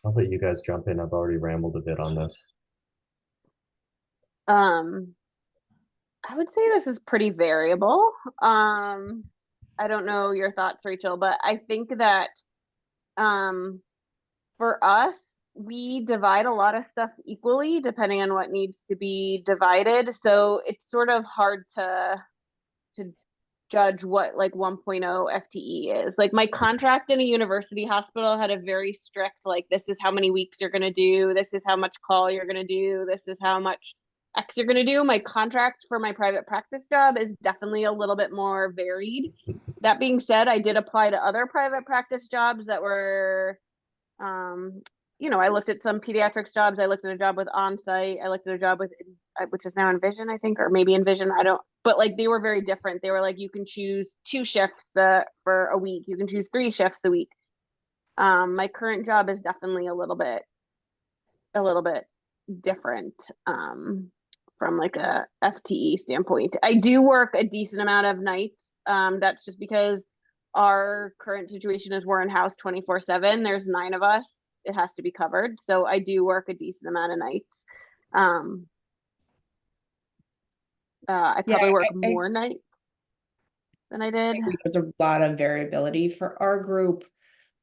I'll let you guys jump in. I've already rambled a bit on this. I would say this is pretty variable. I don't know your thoughts, Rachel, but I think that for us, we divide a lot of stuff equally depending on what needs to be divided. So it's sort of hard to judge what like 1.0 FTE is. Like my contract in a university hospital had a very strict, like, this is how many weeks you're going to do. This is how much call you're going to do. This is how much X you're going to do. My contract for my private practice job is definitely a little bit more varied. That being said, I did apply to other private practice jobs that were, I looked at some pediatrics jobs. I looked at a job with Onsite. I looked at a job with, which is now Envision, I think, or maybe Envision. But like they were very different. They were like, you can choose 2 shifts for a week. You can choose 3 shifts a week. My current job is definitely a little bit different from like a FTE standpoint. I do work a decent amount of nights. That's just because our current situation is we're in house 24/7. There's 9 of us. It has to be covered. So I do work a decent amount of nights. I probably work more nights than I did. There's a lot of variability for our group.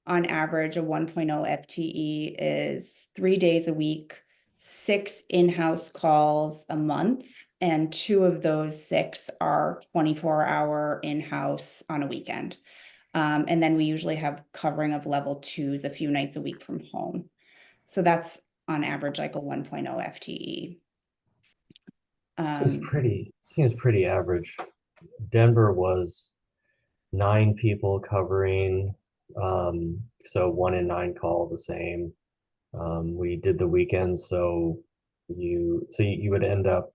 On average, a 1.0 FTE is 3 days a week, 6 in-house calls a month, and 2 of those 6 are 24-hour in-house on a weekend. And then we usually have covering of level 2s a few nights a week from home. So that's on average like a 1.0 FTE. Seems pretty average. Denver was 9 people covering, so 1 in 9 call the same. We did the weekends, so you would end up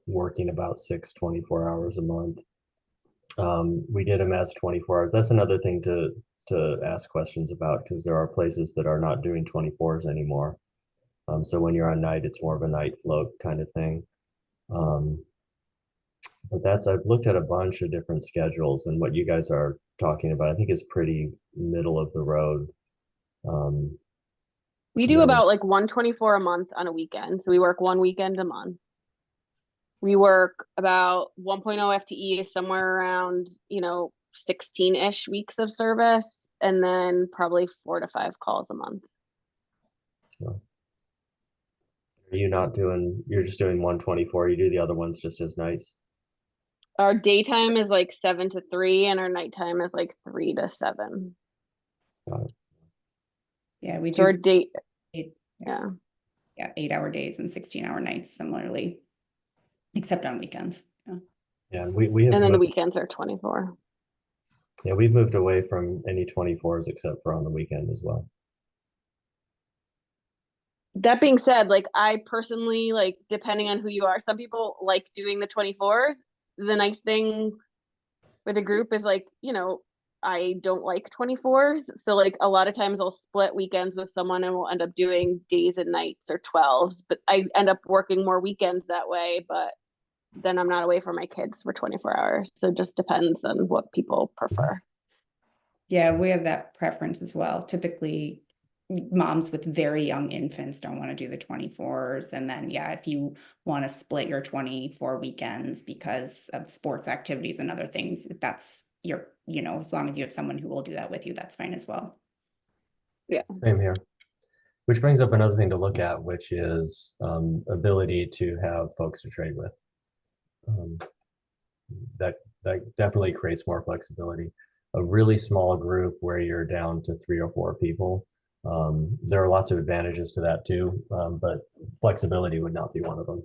working about 24 hours a month. We did them as 24 hours. That's another thing to ask questions about, because there are places that are not doing 24s anymore. So when you're on night, it's more of a night float kind of thing. But I've looked at a bunch of different schedules, and what you guys are talking about, I think, is pretty middle of the road. We do about like 124 a month on a weekend. So we work 1 weekend a month. We work about 1.0 FTE, somewhere around, 16-ish weeks of service, and then probably 4 to 5 calls a month. Are you not doing, you're just doing 124, you do the other ones just as nights? Our daytime is like 7 to 3, and our nighttime is like 3 to 7. Got it. Yeah, we So do our date, 8-hour days and 16-hour nights similarly, except on weekends. Yeah, we have and then the moved, weekends are 24. yeah, we've moved away from any 24s except for on the weekend as well. That being said, like I personally, like, depending on who you are, some people like doing the 24s. The nice thing for the group is like, I don't like 24s. So like a lot of times I'll split weekends with someone and we'll end up doing days and nights or 12s, but I end up working more weekends that way, but then I'm not away from my kids for 24 hours. So it just depends on what people prefer. Yeah, we have that preference as well. Typically, moms with very young infants don't want to do the 24s. And then, if you want to split your 24 weekends because of sports activities and other things, if that's as long as you have someone who will do that with you, that's fine as well. Yeah. Same here. Which brings up another thing to look at, which is ability to have folks to trade with. Um, that definitely creates more flexibility. A really small group where you're down to 3 or 4 people, there are lots of advantages to that too, but flexibility would not be one of them.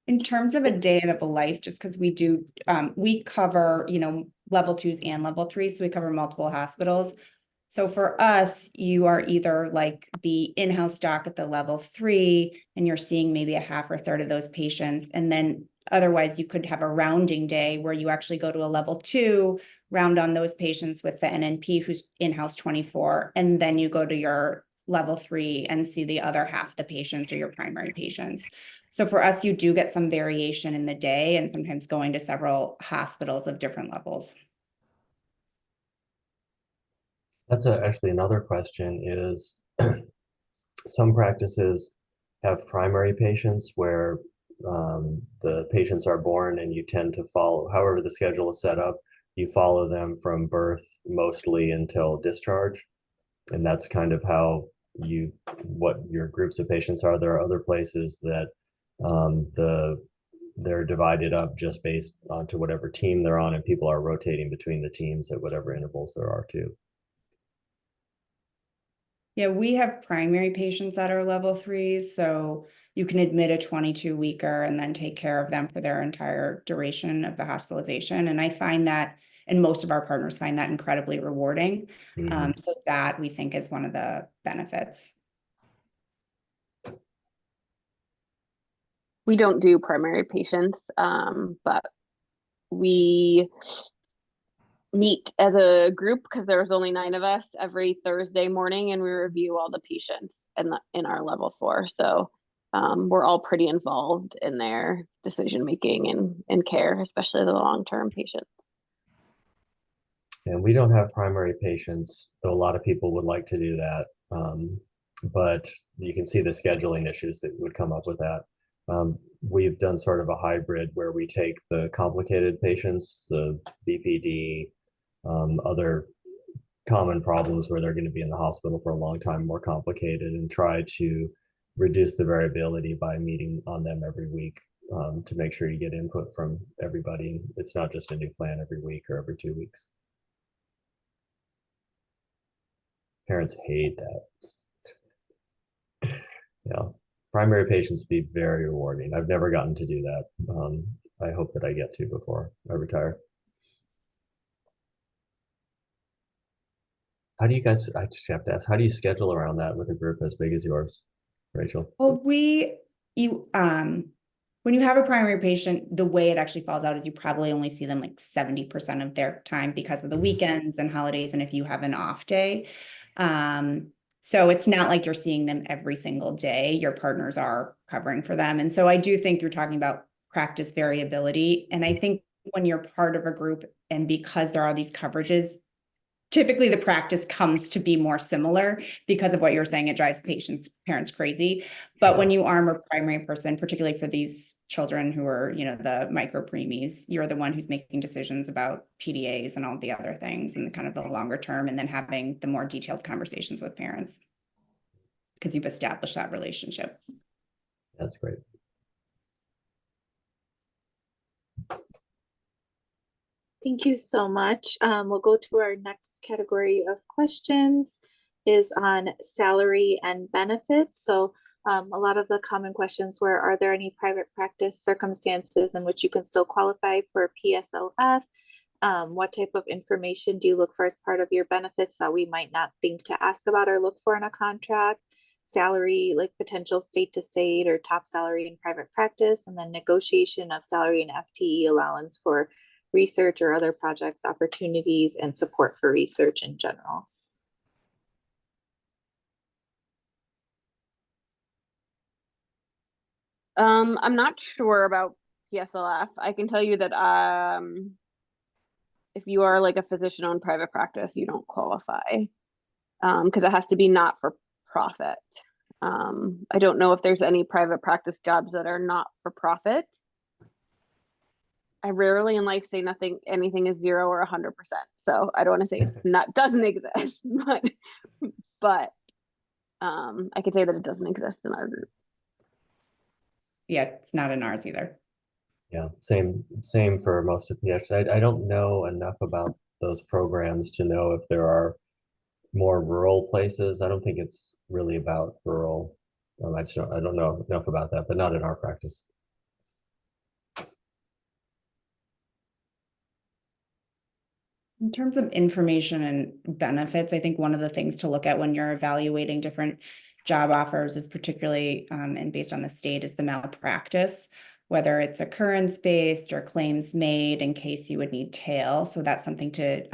In terms of a day of a life, just because we do, we cover, level 2s and level 3s, so we cover multiple hospitals. So for us, you are either like the in-house doc at the level 3, and you're seeing maybe a half or third of those patients. And then otherwise you could have a rounding day where you actually go to a level 2, round on those patients with the NNP who's in-house 24, and then you go to your level 3 and see the other half of the patients or your primary patients. So for us, you do get some variation in the day and sometimes going to several hospitals of different levels. That's actually another question is some practices have primary patients where the patients are born and you tend to follow, however the schedule is set up, you follow them from birth mostly until discharge. And that's kind of how what your groups of patients are. There are other places that they're divided up just based onto whatever team they're on, and people are rotating between the teams at whatever intervals there are too. Yeah, we have primary patients at our level 3s, so you can admit a 22-weeker and then take care of them for their entire duration of the hospitalization. And I find that, and most of our partners find that incredibly rewarding. So that we think is one of the benefits. We don't do primary patients, but we meet as a group because there's only 9 of us every Thursday morning, and we review all the patients in our level 4. So we're all pretty involved in their decision making and care, especially the long-term patients. And we don't have primary patients, though a lot of people would like to do that. But you can see the scheduling issues that would come up with that. We've done sort of a hybrid where we take the complicated patients, the BPD, other common problems where they're going to be in the hospital for a long time, more complicated, and try to reduce the variability by meeting on them every week to make sure you get input from everybody. It's not just a new plan every week or every 2 weeks. Parents hate that. Yeah, primary patients be very rewarding. I've never gotten to do that. I hope that I get to before I retire. How do you guys, I just have to ask, how do you schedule around that with a group as big as yours, Rachel? Well, when you have a primary patient, the way it actually falls out is you probably only see them like 70% of their time because of the weekends and holidays, and if you have an off day. So it's not like you're seeing them every single day. Your partners are covering for them. And so I do think you're talking about practice variability. And I think when you're part of a group and because there are these coverages, typically the practice comes to be more similar because of what you're saying. It drives parents crazy. But when you arm a primary person, particularly for these children who are, the micro preemies, you're the one who's making decisions about PDAs and all the other things and kind of the longer term, and then having the more detailed conversations with parents because you've established that relationship. That's great. Thank you so much. We'll go to our next category of questions is on salary and benefits. So a lot of the common questions were, are there any private practice circumstances in which you can still qualify for PSLF? What type of information do you look for as part of your benefits that we might not think to ask about or look for in a contract? Salary, like potential state to state or top salary in private practice, and then negotiation of salary and FTE allowance for research or other projects, opportunities, and support for research in general. I'm not sure about PSLF. I can tell you that if you are like a physician-owned private practice, you don't qualify because it has to be not for profit. I don't know if there's any private practice jobs that are not for profit. I rarely in life say anything is 0 or 100%. So I don't want to say it's not doesn't exist, but I could say that it doesn't exist in our group. Yeah, it's not in ours either. Yeah, same for most of pediatrics. I don't know enough about those programs to know if there are more rural places. I don't think it's really about rural. I don't know enough about that, but not in our practice. In terms of information and benefits, I think one of the things to look at when you're evaluating different job offers is particularly, and based on the state, is the malpractice, whether it's occurrence-based or claims made in case you would need tail. So that's something to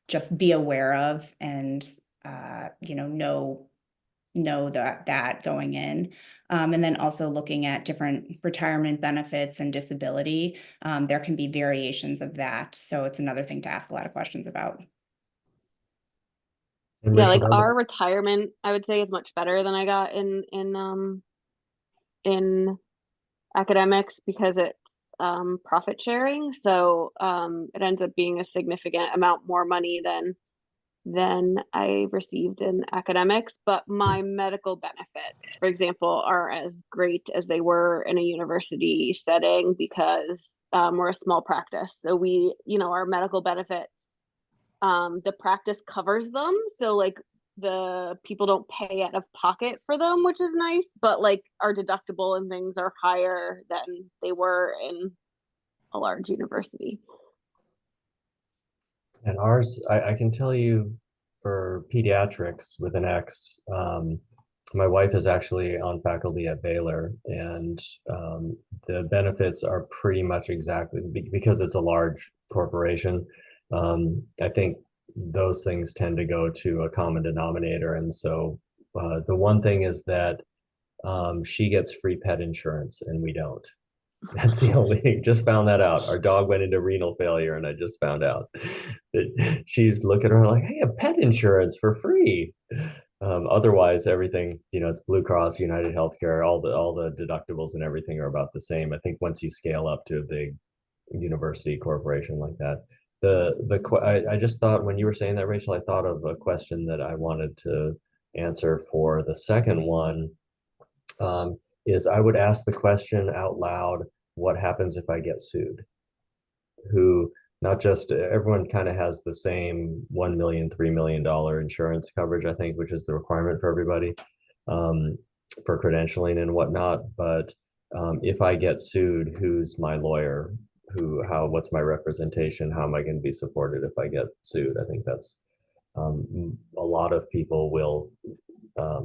just be aware of and, know that going in. And then also looking at different retirement benefits and disability. There can be variations of that. So it's another thing to ask a lot of questions about. And Yeah, Rachel, like our retirement, I would say, is much better than I got in academics because it's profit sharing. So it ends up being a significant amount more money than I received in academics, but my medical benefits, for example, are as great as they were in a university setting because we're a small practice. So our medical benefits, the practice covers them. So like the people don't pay out of pocket for them, which is nice, but like our deductible and things are higher than they were in a large university. And ours, I can tell you for pediatrics with an X, my wife is actually on faculty at Baylor, and the benefits are pretty much exactly because it's a large corporation. I think those things tend to go to a common denominator. And so the one thing is that she gets free pet insurance and we don't. That's the only, just found that out. Our dog went into renal failure and I just found out that she's looking at her like, hey, a pet insurance for free. Otherwise, everything, it's Blue Cross, United Healthcare, all the deductibles and everything are about the same. I think once you scale up to a big university corporation like that, I just thought when you were saying that, Rachel, I thought of a question that I wanted to answer for the second one. Is I would ask the question out loud, what happens if I get sued? Who, not just everyone kind of has the same $1 million, $3 million insurance coverage, I think, which is the requirement for everybody for credentialing and whatnot. But if I get sued, who's my lawyer? What's my representation? How am I going to be supported if I get sued? I think that's a lot of people will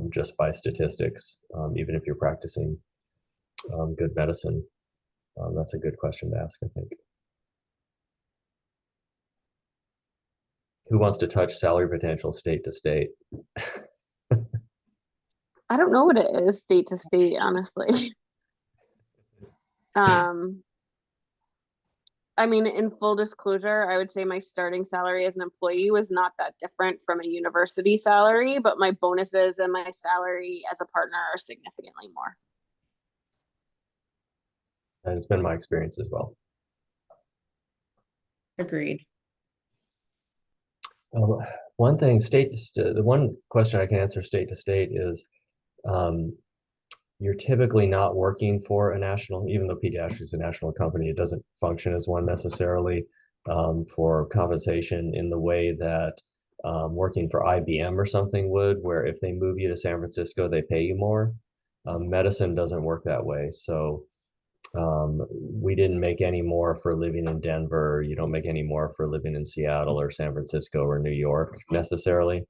just by statistics, even if you're practicing good medicine. That's a good question to ask, I think. Who wants to touch salary potential state to state? I don't know what it is state to state, honestly. I mean, in full disclosure, I would say my starting salary as an employee was not that different from a university salary, but my bonuses and my salary as a partner are significantly more. That has been my experience as well. Agreed. One thing, the one question I can answer state to state is you're typically not working for a national, even though Pediatrics is a national company, it doesn't function as one necessarily for compensation in the way that working for IBM or something would, where if they move you to San Francisco, they pay you more. Medicine doesn't work that way. So we didn't make any more for living in Denver. You don't make any more for living in Seattle or San Francisco or New York necessarily.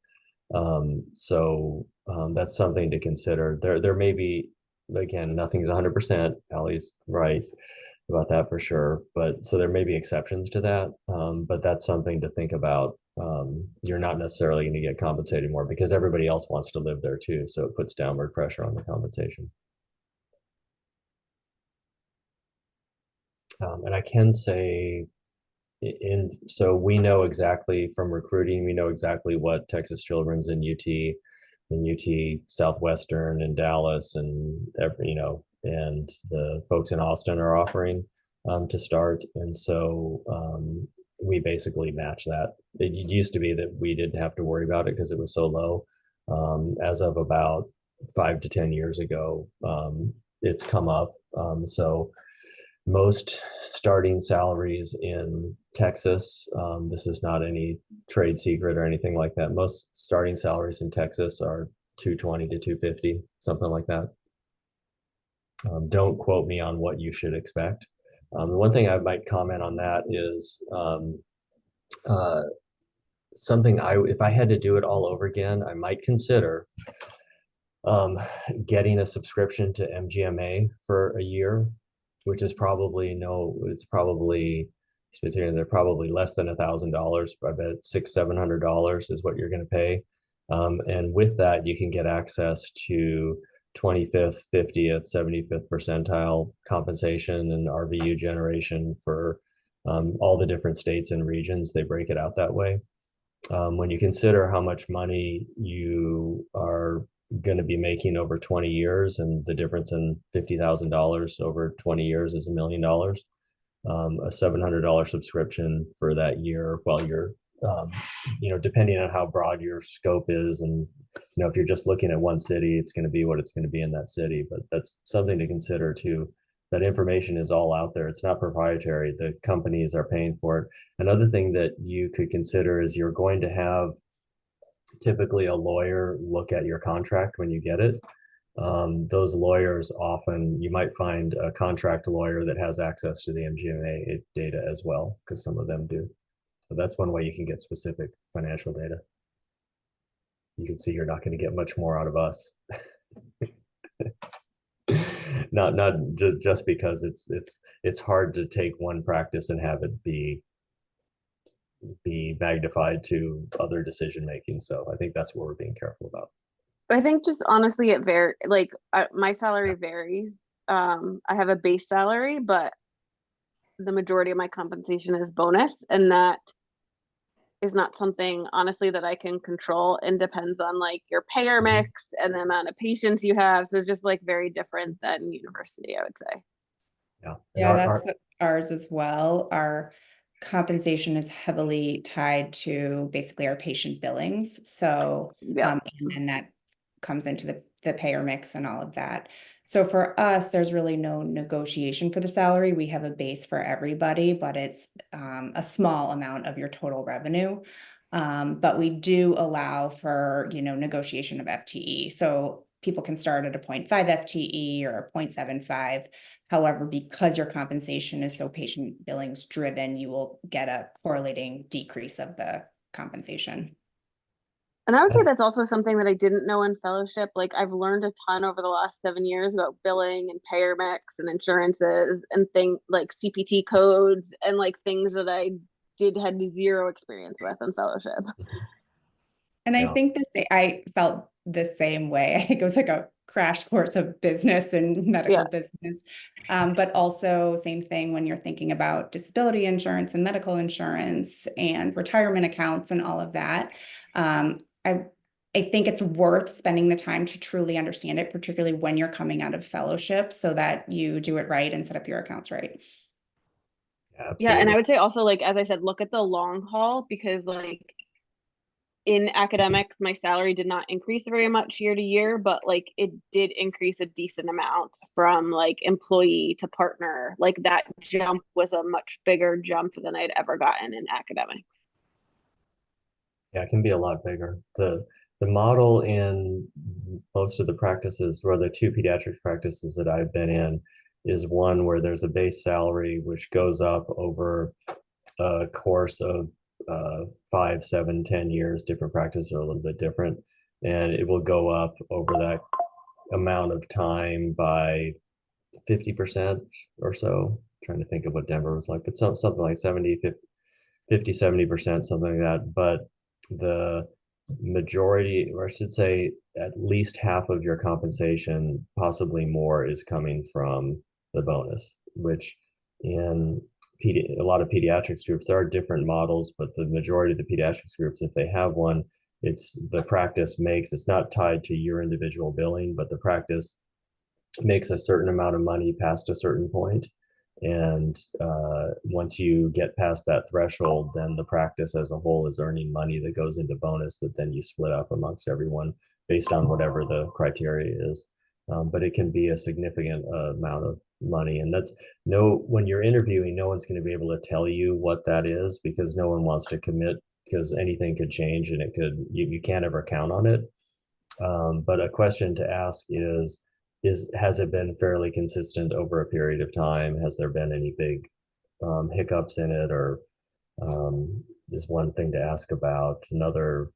So that's something to consider. There may be, again, nothing's 100%. Allie's right about that for sure. But so there may be exceptions to that. But that's something to think about. You're not necessarily going to get compensated more because everybody else wants to live there too. So it puts downward pressure on the compensation. And I can say, so we know exactly from recruiting, we know exactly what Texas Children's and UT Southwestern and Dallas and and the folks in Austin are offering. to start. And so we basically match that. It used to be that we didn't have to worry about it because it was so low. As of about 5 to 10 years ago, it's come up. So most starting salaries in Texas, this is not any trade secret or anything like that. Most starting salaries in Texas are 220 to 250, something like that. Don't quote me on what you should expect. The one thing I might comment on that is something if I had to do it all over again, I might consider getting a subscription to MGMA for a year, which is probably they're probably less than $1,000. I bet $600-700 is what you're going to pay. And with that, you can get access to 25th, 50th, 75th percentile compensation and RVU generation for all the different states and regions. They break it out that way. When you consider how much money you are going to be making over 20 years, and the difference in $50,000 over 20 years is $1 million. A $700 subscription for that year, while you're, depending on how broad your scope is, and if you're just looking at one city, it's going to be what it's going to be in that city. But that's something to consider too. That information is all out there. It's not proprietary. The companies are paying for it. Another thing that you could consider is you're going to have typically a lawyer look at your contract when you get it. Those lawyers often, you might find a contract lawyer that has access to the MGMA data as well, because some of them do. So that's one way you can get specific financial data. You can see you're not going to get much more out of us. not just because it's hard to take one practice and have it be magnified to other decision making. So I think that's what we're being careful about. I think just honestly, it my salary varies. I have a base salary, but the majority of my compensation is bonus, and that is not something honestly that I can control, and depends on like your payer mix and the amount of patients you have. So it's just like very different than university, I would say. Yeah. Yeah, that's what ours as well. Our compensation is heavily tied to basically our patient billings. So, Yeah. and then that comes into the payer mix and all of that. So for us, there's really no negotiation for the salary. We have a base for everybody, but it's a small amount of your total revenue. But we do allow for, negotiation of FTE. So people can start at a 0.5 FTE or a 0.75. However, because your compensation is so patient billings driven, you will get a correlating decrease of the compensation. And I would say that's also something that I didn't know in fellowship. Like I've learned a ton over the last 7 years about billing and payer mix and insurances and things like CPT codes and like things that I had zero experience with in fellowship. And I think that I felt the same way. I think it was like a crash course of business and medical business. But also same thing when you're thinking about disability insurance and medical insurance and retirement accounts and all of that. I think it's worth spending the time to truly understand it, particularly when you're coming out of fellowship, so that you do it right and set up your accounts right. Yeah, and I would say also, like, as I said, look at the long haul, because like in academics, my salary did not increase very much year to year, but like it did increase a decent amount from like employee to partner. Like that jump was a much bigger jump than I'd ever gotten in academics. Yeah, it can be a lot bigger. The model in most of the practices, or the 2 pediatrics practices that I've been in, is one where there's a base salary which goes up over a course of 5, 7, 10 years. Different practices are a little bit different, and it will go up over that amount of time by 50% or so. I'm trying to think of what Denver was like, but something like 50, 70%, something like that. But the majority, or I should say at least half of your compensation, possibly more, is coming from the bonus, which in a lot of pediatrics groups, there are different models, but the majority of the pediatrics groups, if they have one, it's not tied to your individual billing, but the practice makes a certain amount of money past a certain point, And once you get past that threshold, then the practice as a whole is earning money that goes into bonus that then you split up amongst everyone based on whatever the criteria is. But it can be a significant amount of money. And that's when you're interviewing, no one's going to be able to tell you what that is because no one wants to commit because anything could change and you can't ever count on it. But a question to ask has it been fairly consistent over a period of time? Has there been any big hiccups in it, or is one thing to ask about. Another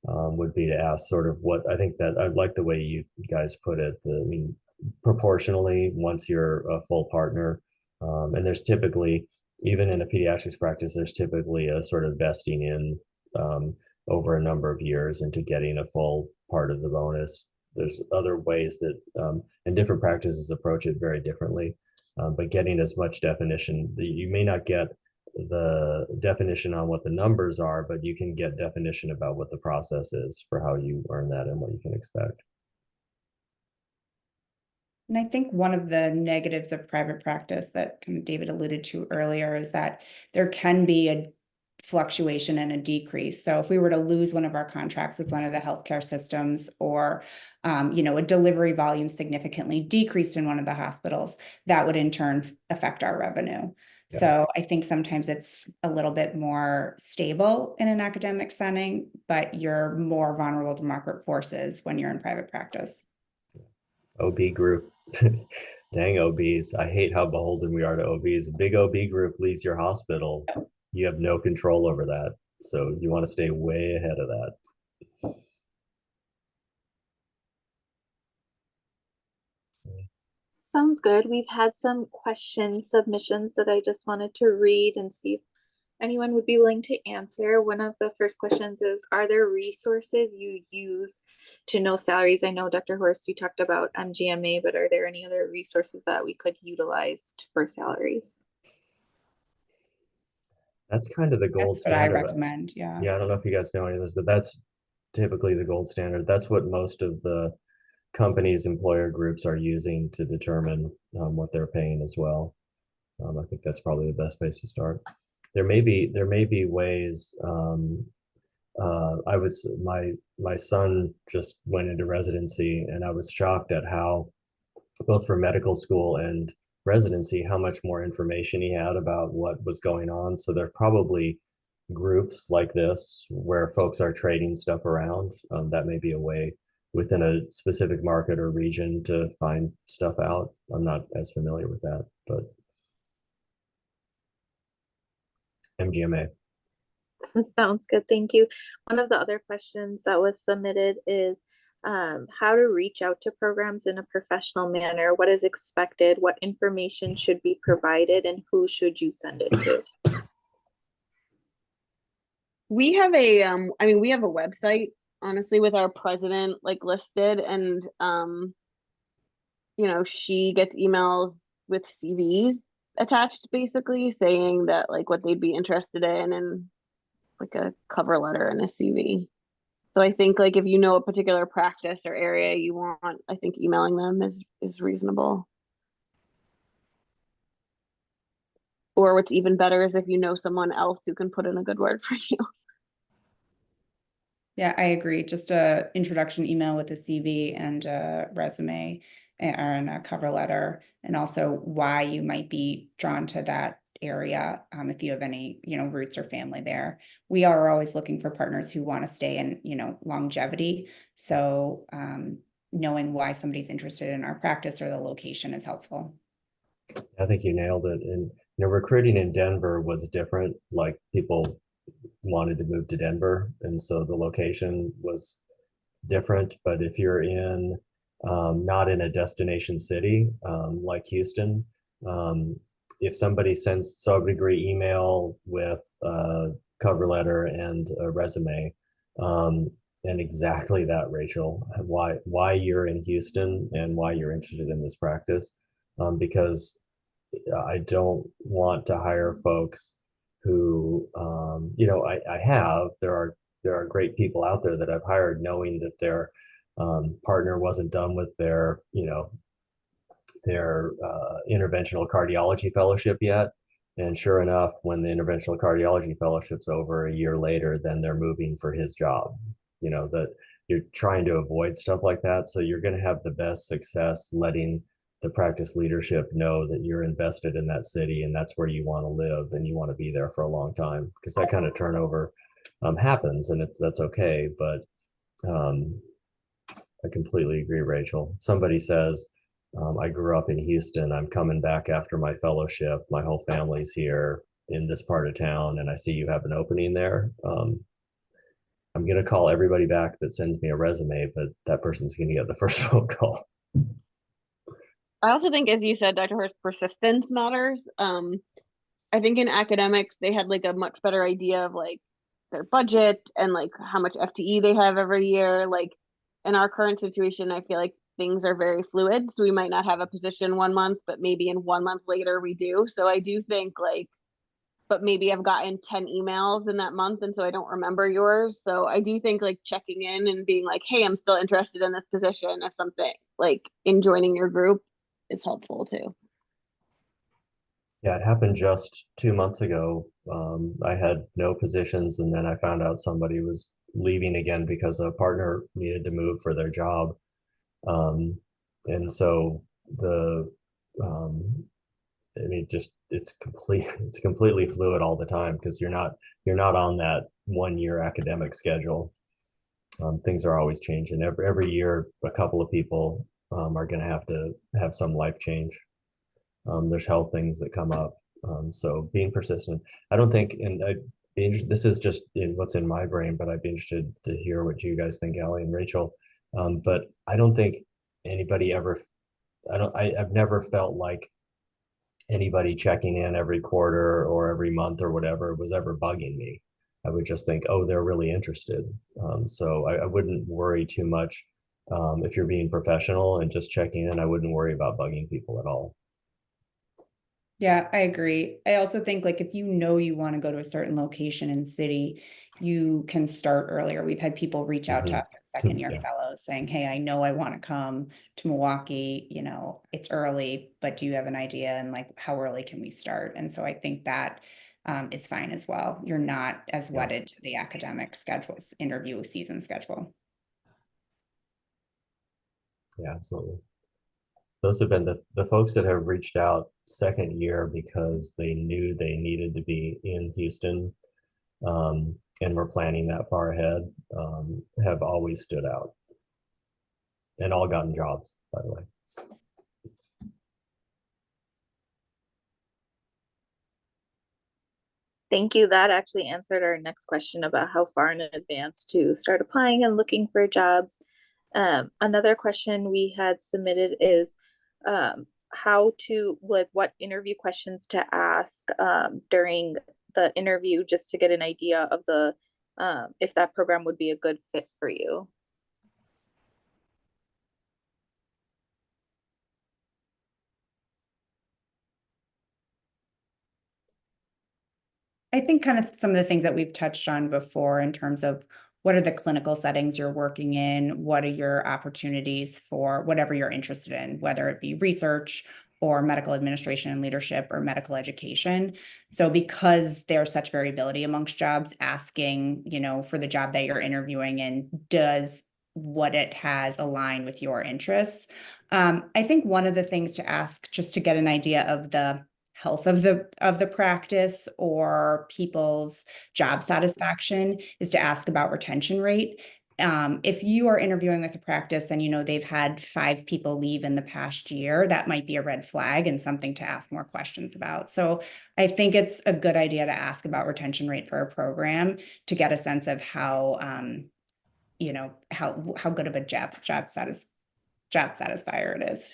would be to ask sort of what I think that I like the way you guys put it. I mean, proportionally, once you're a full partner, and there's typically, even in a pediatrics practice, there's typically a sort of vesting in over a number of years into getting a full part of the bonus. There's other ways that, and different practices approach it very differently, but getting as much definition, you may not get the definition on what the numbers are, but you can get definition about what the process is for how you earn that and what you can expect. And I think one of the negatives of private practice that kind of David alluded to earlier is that there can be a fluctuation and a decrease. So if we were to lose one of our contracts with one of the healthcare systems, or a delivery volume significantly decreased in one of the hospitals, that would in turn affect our revenue. Yeah. So I think sometimes it's a little bit more stable in an academic setting, but you're more vulnerable to market forces when you're in private practice. OB group. Dang OBs. I hate how beholden we are to OBs. A big OB group leaves your hospital. You have no control over that. So you want to stay way ahead of that. Sounds good. We've had some submissions that I just wanted to read and see if anyone would be willing to answer. One of the first questions is, are there resources you use to know salaries? I know, Dr. Horst, you talked about MGMA, but are there any other resources that we could utilize for salaries? That's kind of the gold That's what I standard. recommend. Yeah. Yeah, I don't know if you guys know any of this, but that's typically the gold standard. That's what most of the companies, employer groups are using to determine what they're paying as well. I think that's probably the best place to start. There may be ways. My son just went into residency, and I was shocked at how, both for medical school and residency, how much more information he had about what was going on. So there are probably groups like this where folks are trading stuff around. That may be a way within a specific market or region to find stuff out. I'm not as familiar with that, but MGMA. Sounds good. Thank you. One of the other questions that was submitted is how to reach out to programs in a professional manner. What is expected? What information should be provided, and who should you send it to? We have we have a website, honestly, with our president listed, and she gets emails with CVs attached, basically saying that what they'd be interested in, and a cover letter and a CV. So I think if you know a particular practice or area you want, I think emailing them is reasonable. Or what's even better is if you know someone else who can put in a good word for you. Yeah, I agree. Just a introduction email with a CV and a resume and a cover letter, and also why you might be drawn to that area, if you have any, roots or family there. We are always looking for partners who want to stay in, longevity. So knowing why somebody's interested in our practice or the location is helpful. I think you nailed it. And recruiting in Denver was different. Like, people wanted to move to Denver, and so the location was different. But if you're in not in a destination city like Houston, if somebody sends, so I would agree, email with a cover letter and a resume, and exactly that, Rachel, why you're in Houston and why you're interested in this practice, because I don't want to hire folks who, there are great people out there that I've hired knowing that their partner wasn't done with their, their interventional cardiology fellowship yet. And sure enough, when the interventional cardiology fellowship's over a year later, then they're moving for his job. You know, that you're trying to avoid stuff like that. So you're going to have the best success letting the practice leadership know that you're invested in that city and that's where you want to live and you want to be there for a long time, because that kind of turnover happens, and that's okay. But I completely agree, Rachel. Somebody says, I grew up in Houston. I'm coming back after my fellowship. My whole family's here in this part of town, and I see you have an opening there. I'm going to call everybody back that sends me a resume, but that person's going to get the first phone call. I also think, as you said, Dr. Horst, persistence matters. I think in academics, they had like a much better idea of like their budget and like how much FTE they have every year. Like in our current situation, I feel like things are very fluid. So we might not have a position 1 month, but maybe in 1 month later we do. So I do think like, but maybe I've gotten 10 emails in that month. And so I don't remember yours. So I do think like checking in and being like, hey, I'm still interested in this position, if something like in joining your group is helpful too. Yeah, it happened just 2 months ago. I had no positions, and then I found out somebody was leaving again because a partner needed to move for their job. And so I mean, it's completely fluid all the time, because you're not on that 1 year academic schedule. Things are always changing. Every year, a couple of people are going to have some life change. There's health things that come up. So being persistent, I don't think, and this is just what's in my brain, but I'd be interested to hear what you guys think, Allie and Rachel. But I don't think anybody ever, I've never felt like anybody checking in every quarter or every month or whatever was ever bugging me. I would just think, oh, they're really interested. So I wouldn't worry too much. If you're being professional and just checking in, I wouldn't worry about bugging people at all. Yeah, I agree. I also think like if you know you want to go to a certain location and city, you can start earlier. We've had people reach out to us as second year Yeah. fellows saying, hey, I know I want to come to Milwaukee, you know, it's early, but do you have an idea? And like, how early can we start? And so I think that is fine as well. You're not as Yeah. wedded to the academic schedules, interview season schedule. Yeah, absolutely. Those have been the folks that have reached out second year because they knew they needed to be in Houston, and were planning that far ahead, have always stood out and all gotten jobs, by the way. Thank you. That actually answered our next question about how far in advance to start applying and looking for jobs. Another question we had submitted is how to, like, what interview questions to ask during the interview, just to get an idea of the if that program would be a good fit for you. I think kind of some of the things that we've touched on before in terms of what are the clinical settings you're working in, what are your opportunities for whatever you're interested in, whether it be research or medical administration and leadership or medical education. So because there's such variability amongst jobs, asking, you know, for the job that you're interviewing in, does what it has align with your interests? I think one of the things to ask, just to get an idea of the health of the practice or people's job satisfaction, is to ask about retention rate. If you are interviewing with a practice and you know they've had 5 people leave in the past year, that might be a red flag and something to ask more questions about. So I think it's a good idea to ask about retention rate for a program to get a sense of how you know how good of a job satisfier it is.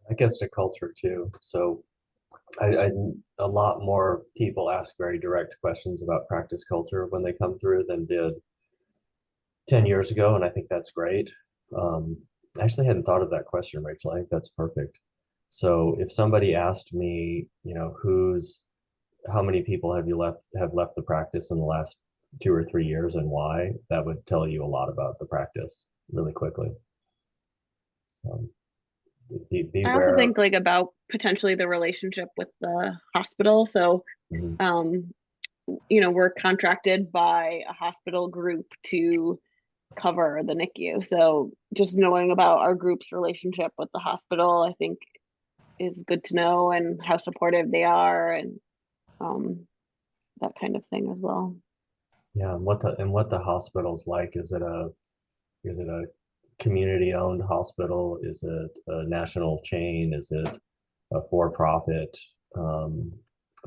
That gets to culture too. So a lot more people ask very direct questions about practice culture when they come through than did 10 years ago, and I think that's great. I actually hadn't thought of that question, Rachel. I think that's perfect. So if somebody asked me, you know, how many people have left the practice in the last 2 or 3 years and why, that would tell you a lot about the practice really quickly. I also Beware. think like about potentially the relationship with the hospital. So, Mhm. we're contracted by a hospital group to cover the NICU. So just knowing about our group's relationship with the hospital, I think is good to know, and how supportive they are, and that kind of thing as well. Yeah, and what the hospital's like? Is it a community-owned hospital? Is it a national chain? Is it a um,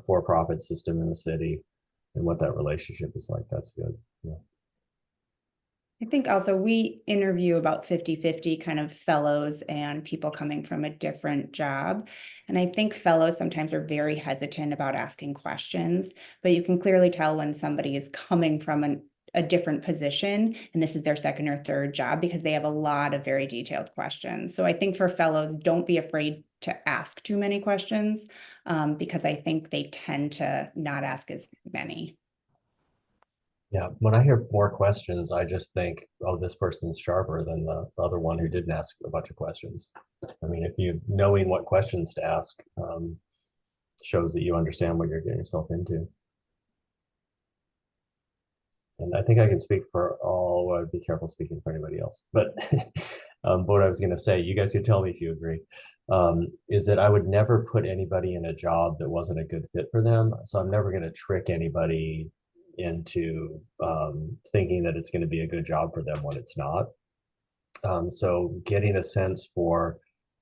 for-profit system in the city? And what that relationship is like, that's good. Yeah. I think also we interview about 50-50 kind of fellows and people coming from a different job. And I think fellows sometimes are very hesitant about asking questions, but you can clearly tell when somebody is coming from a different position and this is their second or third job, because they have a lot of very detailed questions. So I think for fellows, don't be afraid to ask too many questions, because I think they tend to not ask as many. Yeah, when I hear more questions, I just think, oh, this person's sharper than the other one who didn't ask a bunch of questions. I mean, if you knowing what questions to ask shows that you understand what you're getting yourself into. And I think I can speak for all, I'd be careful speaking for anybody else. But what I was going to say, you guys can tell me if you agree, is that I would never put anybody in a job that wasn't a good fit for them. So I'm never going to trick anybody into thinking that it's going to be a good job for them when it's not. So getting a sense for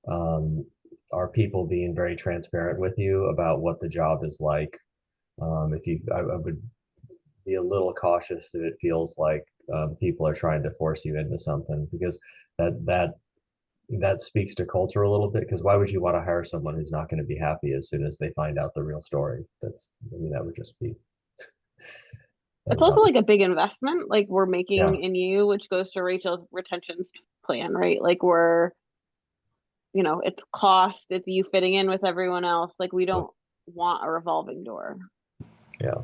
are people being very transparent with you about what the job is like? I would be a little cautious if it feels like people are trying to force you into something, because that speaks to culture a little bit. Because why would you want to hire someone who's not going to be happy as soon as they find out the real story? That would just be. It's also like a big investment, like we're Yeah. making in you, which goes to Rachel's retention plan, right? Like it's cost, it's you fitting in with everyone else. Like we don't want a revolving door. Yeah.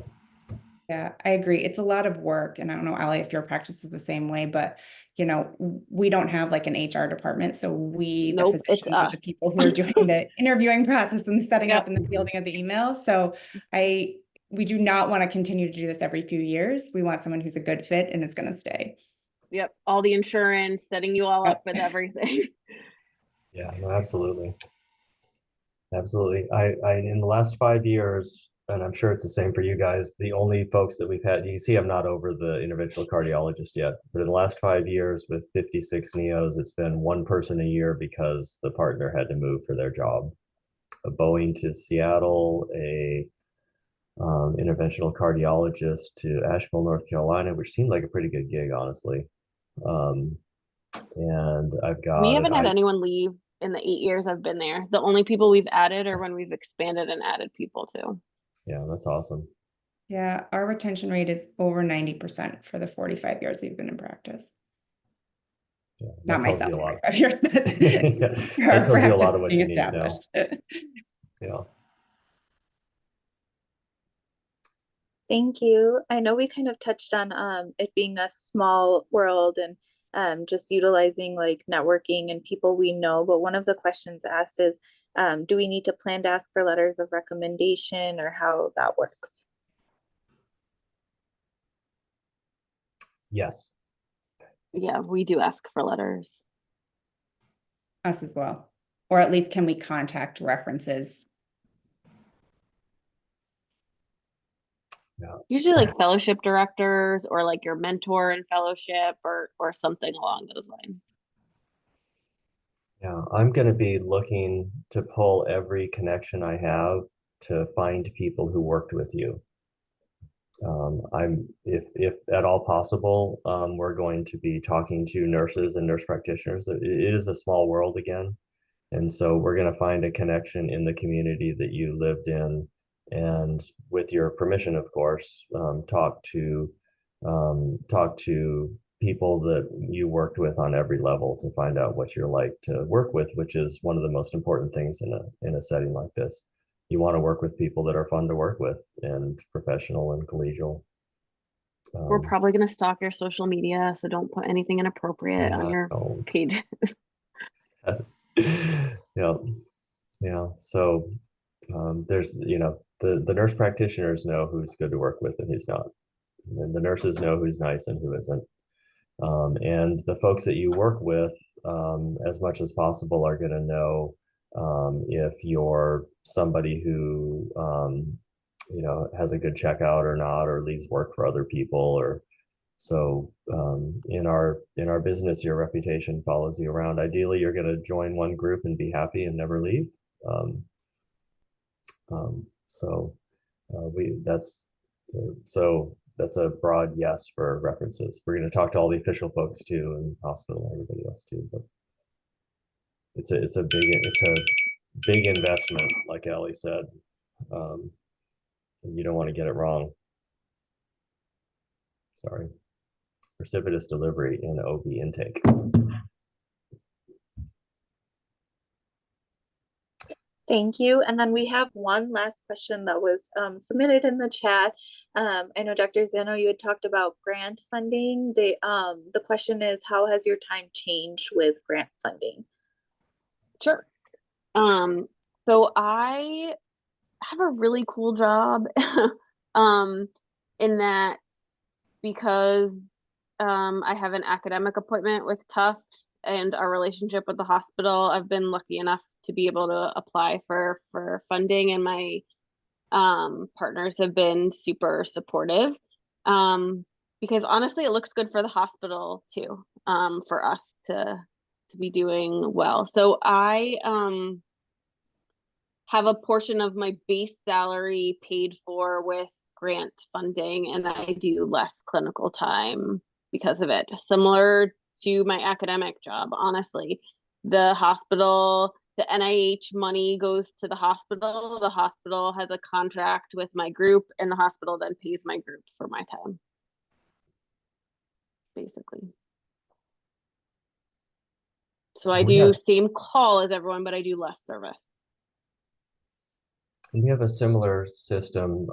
Yeah, I agree. It's a lot of work. And I don't know, Ali, if your practice is the same way, but we don't have like an HR department. So the Nope, it's physicians are us. the people who are doing the interviewing process and the setting Yep. up and the fielding of the emails. So we do not want to continue to do this every few years. We want someone who's a good fit and is going to stay. Yep. All the insurance, setting you all up with everything. Yeah, no, absolutely. Absolutely. I in the last 5 years, and I'm sure it's the same for you guys, the only folks that we've had, you can see I'm not over the interventional cardiologist yet, but in the last 5 years with 56 NEOs, it's been one person a year because the partner had to move for their job. A Boeing to Seattle, a interventional cardiologist to Asheville, North Carolina, which seemed like a pretty good gig, honestly. And I've got We haven't had anyone leave in the 8 years I've been there. The only people we've added are when we've expanded and added people too. Yeah, that's awesome. Yeah, our retention rate is over 90% for the 45 years we've been in practice. Yeah, Not that tells myself, you a lot. 45 years, but Yeah, our that tells you a lot practice of what being you need to know. established. Yeah. Thank you. I know we kind of touched on it being a small world and just utilizing like networking and people we know, but one of the questions asked is, do we need to plan to ask for letters of recommendation or how that works? Yes. Yeah, we do ask for letters. Us as well. Or at least can we contact references? Yeah. Usually like fellowship directors or like your mentor in fellowship or something along those lines. Yeah, I'm going to be looking to pull every connection I have to find people who worked with you. If at all possible, we're going to be talking to nurses and nurse practitioners. It is a small world again. And so we're going to find a connection in the community that you lived in. And with your permission, of course, talk to people that you worked with on every level to find out what you're like to work with, which is one of the most important things in a setting like this. You want to work with people that are fun to work with and professional and collegial. We're probably going to stalk your social media, so don't put anything inappropriate on your Don't. page. Yeah, yeah. So there's, the nurse practitioners know who's good to work with and who's not. And the nurses know who's nice and who isn't. And the folks that you work with, as much as possible, are going to know if you're somebody who, has a good checkout or not, or leaves work for other people, or so. In our business, your reputation follows you around. Ideally, you're going to join one group and be happy and never leave. Um, so we that's so that's a broad yes for references. We're going to talk to all the official folks too, and hospital and everybody else too. But it's a big investment, like Ellie said. Um, and you don't want to get it wrong. Sorry. Precipitous delivery in OB intake. Thank you. And then we have one last question that was submitted in the chat. I know Dr. Zano, you had talked about grant funding. The question is, how has your time changed with grant funding? Sure. So I have a really cool job, in that because I have an academic appointment with Tufts and our relationship with the hospital, I've been lucky enough to be able to apply for funding, and my partners have been super supportive. Because honestly, it looks good for the hospital too, for us to be doing well. So I have a portion of my base salary paid for with grant funding, and I do less clinical time because of it. Similar to my academic job, honestly. The hospital, the NIH money goes to the hospital. The hospital has a contract with my group, and the hospital then pays my group for my time, basically. So I do same call as everyone, but I do less service. We have a similar system.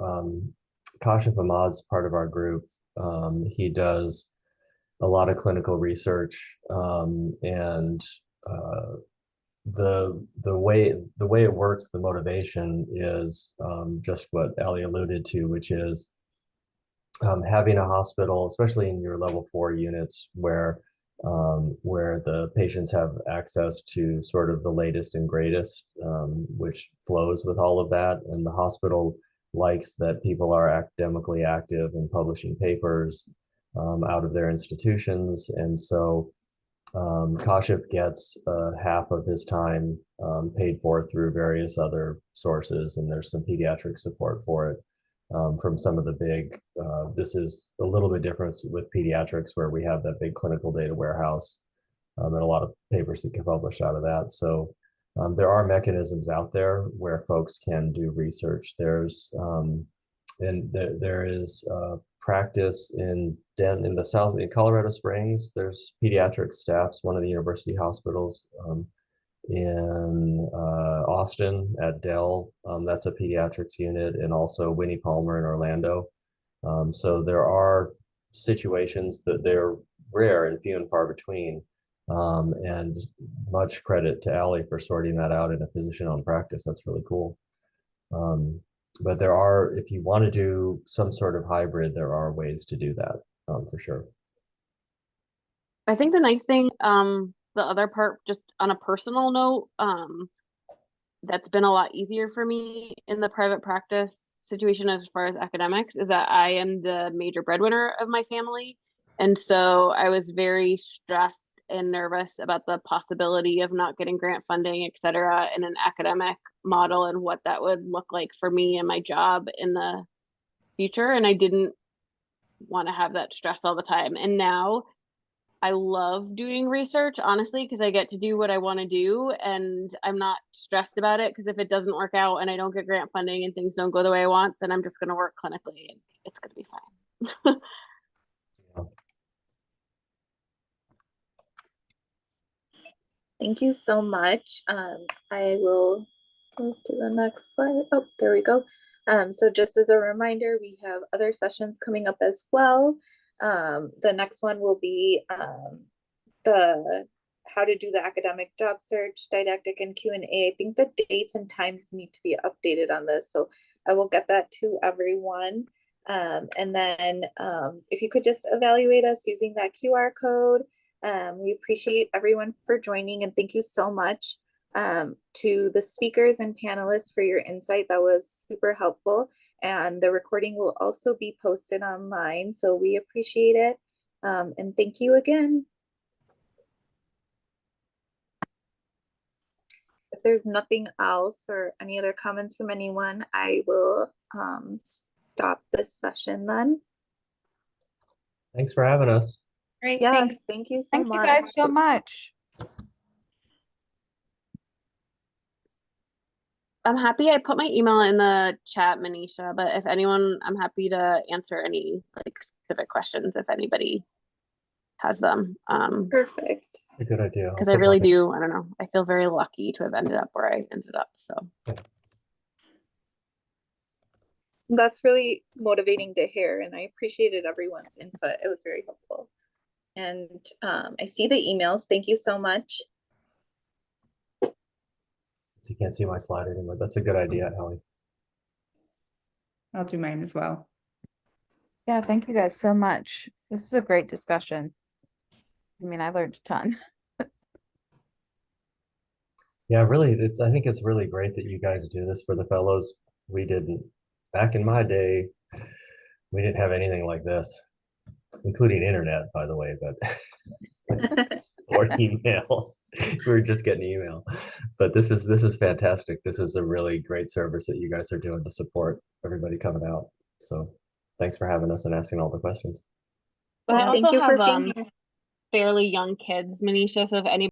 Kashif Ahmad's part of our group. He does a lot of clinical research, and the way it works, the motivation is just what Ellie alluded to, which is having a hospital, especially in your level 4 units, where the patients have access to sort of the latest and greatest, which flows with all of that. And the hospital likes that people are academically active and publishing papers out of their institutions. And so Kashif gets half of his time paid for through various other sources, and there's some pediatric support for it from some of the big. This is a little bit different with pediatrics, where we have that big clinical data warehouse and a lot of papers that get published out of that. So there are mechanisms out there where folks can do research. There is practice in the south, in Colorado Springs. There's pediatric staffs, one of the university hospitals. In Austin at Dell, that's a pediatrics unit, and also Winnie Palmer in Orlando. So there are situations that they're rare and few and far between. And much credit to Allie for sorting that out in a physician-owned practice. That's really cool. But there are, if you want to do some sort of hybrid, there are ways to do that, for sure. I think the nice thing, the other part, just on a personal note, that's been a lot easier for me in the private practice situation as far as academics, is that I am the major breadwinner of my family. And so I was very stressed and nervous about the possibility of not getting grant funding, et cetera, in an academic model, and what that would look like for me and my job in the future. And I didn't want to have that stress all the time. And now I love doing research, honestly, because I get to do what I want to do, and I'm not stressed about it, because if it doesn't work out and I don't get grant funding and things don't go the way I want, then I'm just going to work clinically and it's going to be fine. Thank you so much. I will move to the next slide. Oh, there we go. So just as a reminder, we have other sessions coming up as well. The next one will be the how to do the academic job search, didactic and Q&A. I think the dates and times need to be updated on this, so I will get that to everyone. And then if you could just evaluate us using that QR code. We appreciate everyone for joining, and thank you so much to the speakers and panelists for your insight. That was super helpful. And the recording will also be posted online, so we appreciate it. And thank you again. If there's nothing else or any other comments from anyone, I will stop this session then. Thanks for having us. Great, Yes, thanks. thank you so Thank much. you guys so much. I'm happy I put my email in the chat, Manisha, but if anyone, I'm happy to answer any like specific questions if anybody has them. Perfect. A good idea. Because I really do, I don't know, I feel very lucky to have ended up where I ended up, so. That's really motivating to hear, and I appreciated everyone's input. It was very helpful. And I see the emails. Thank you so much. So you can't see my slide anymore. That's a good idea, Ellie. I'll do mine as well. Yeah, thank you guys so much. This is a great discussion. I mean, I learned a ton. Yeah, really, I think it's really great that you guys do this for the fellows. We didn't, back in my day, we didn't have anything like this, including internet, by the way, but or email. We were just getting email. But this is fantastic. This is a really great service that you guys are doing to support everybody coming out. So thanks for having us and asking all the questions. But I Thank also you for have being here. fairly young kids, Manisha, so if any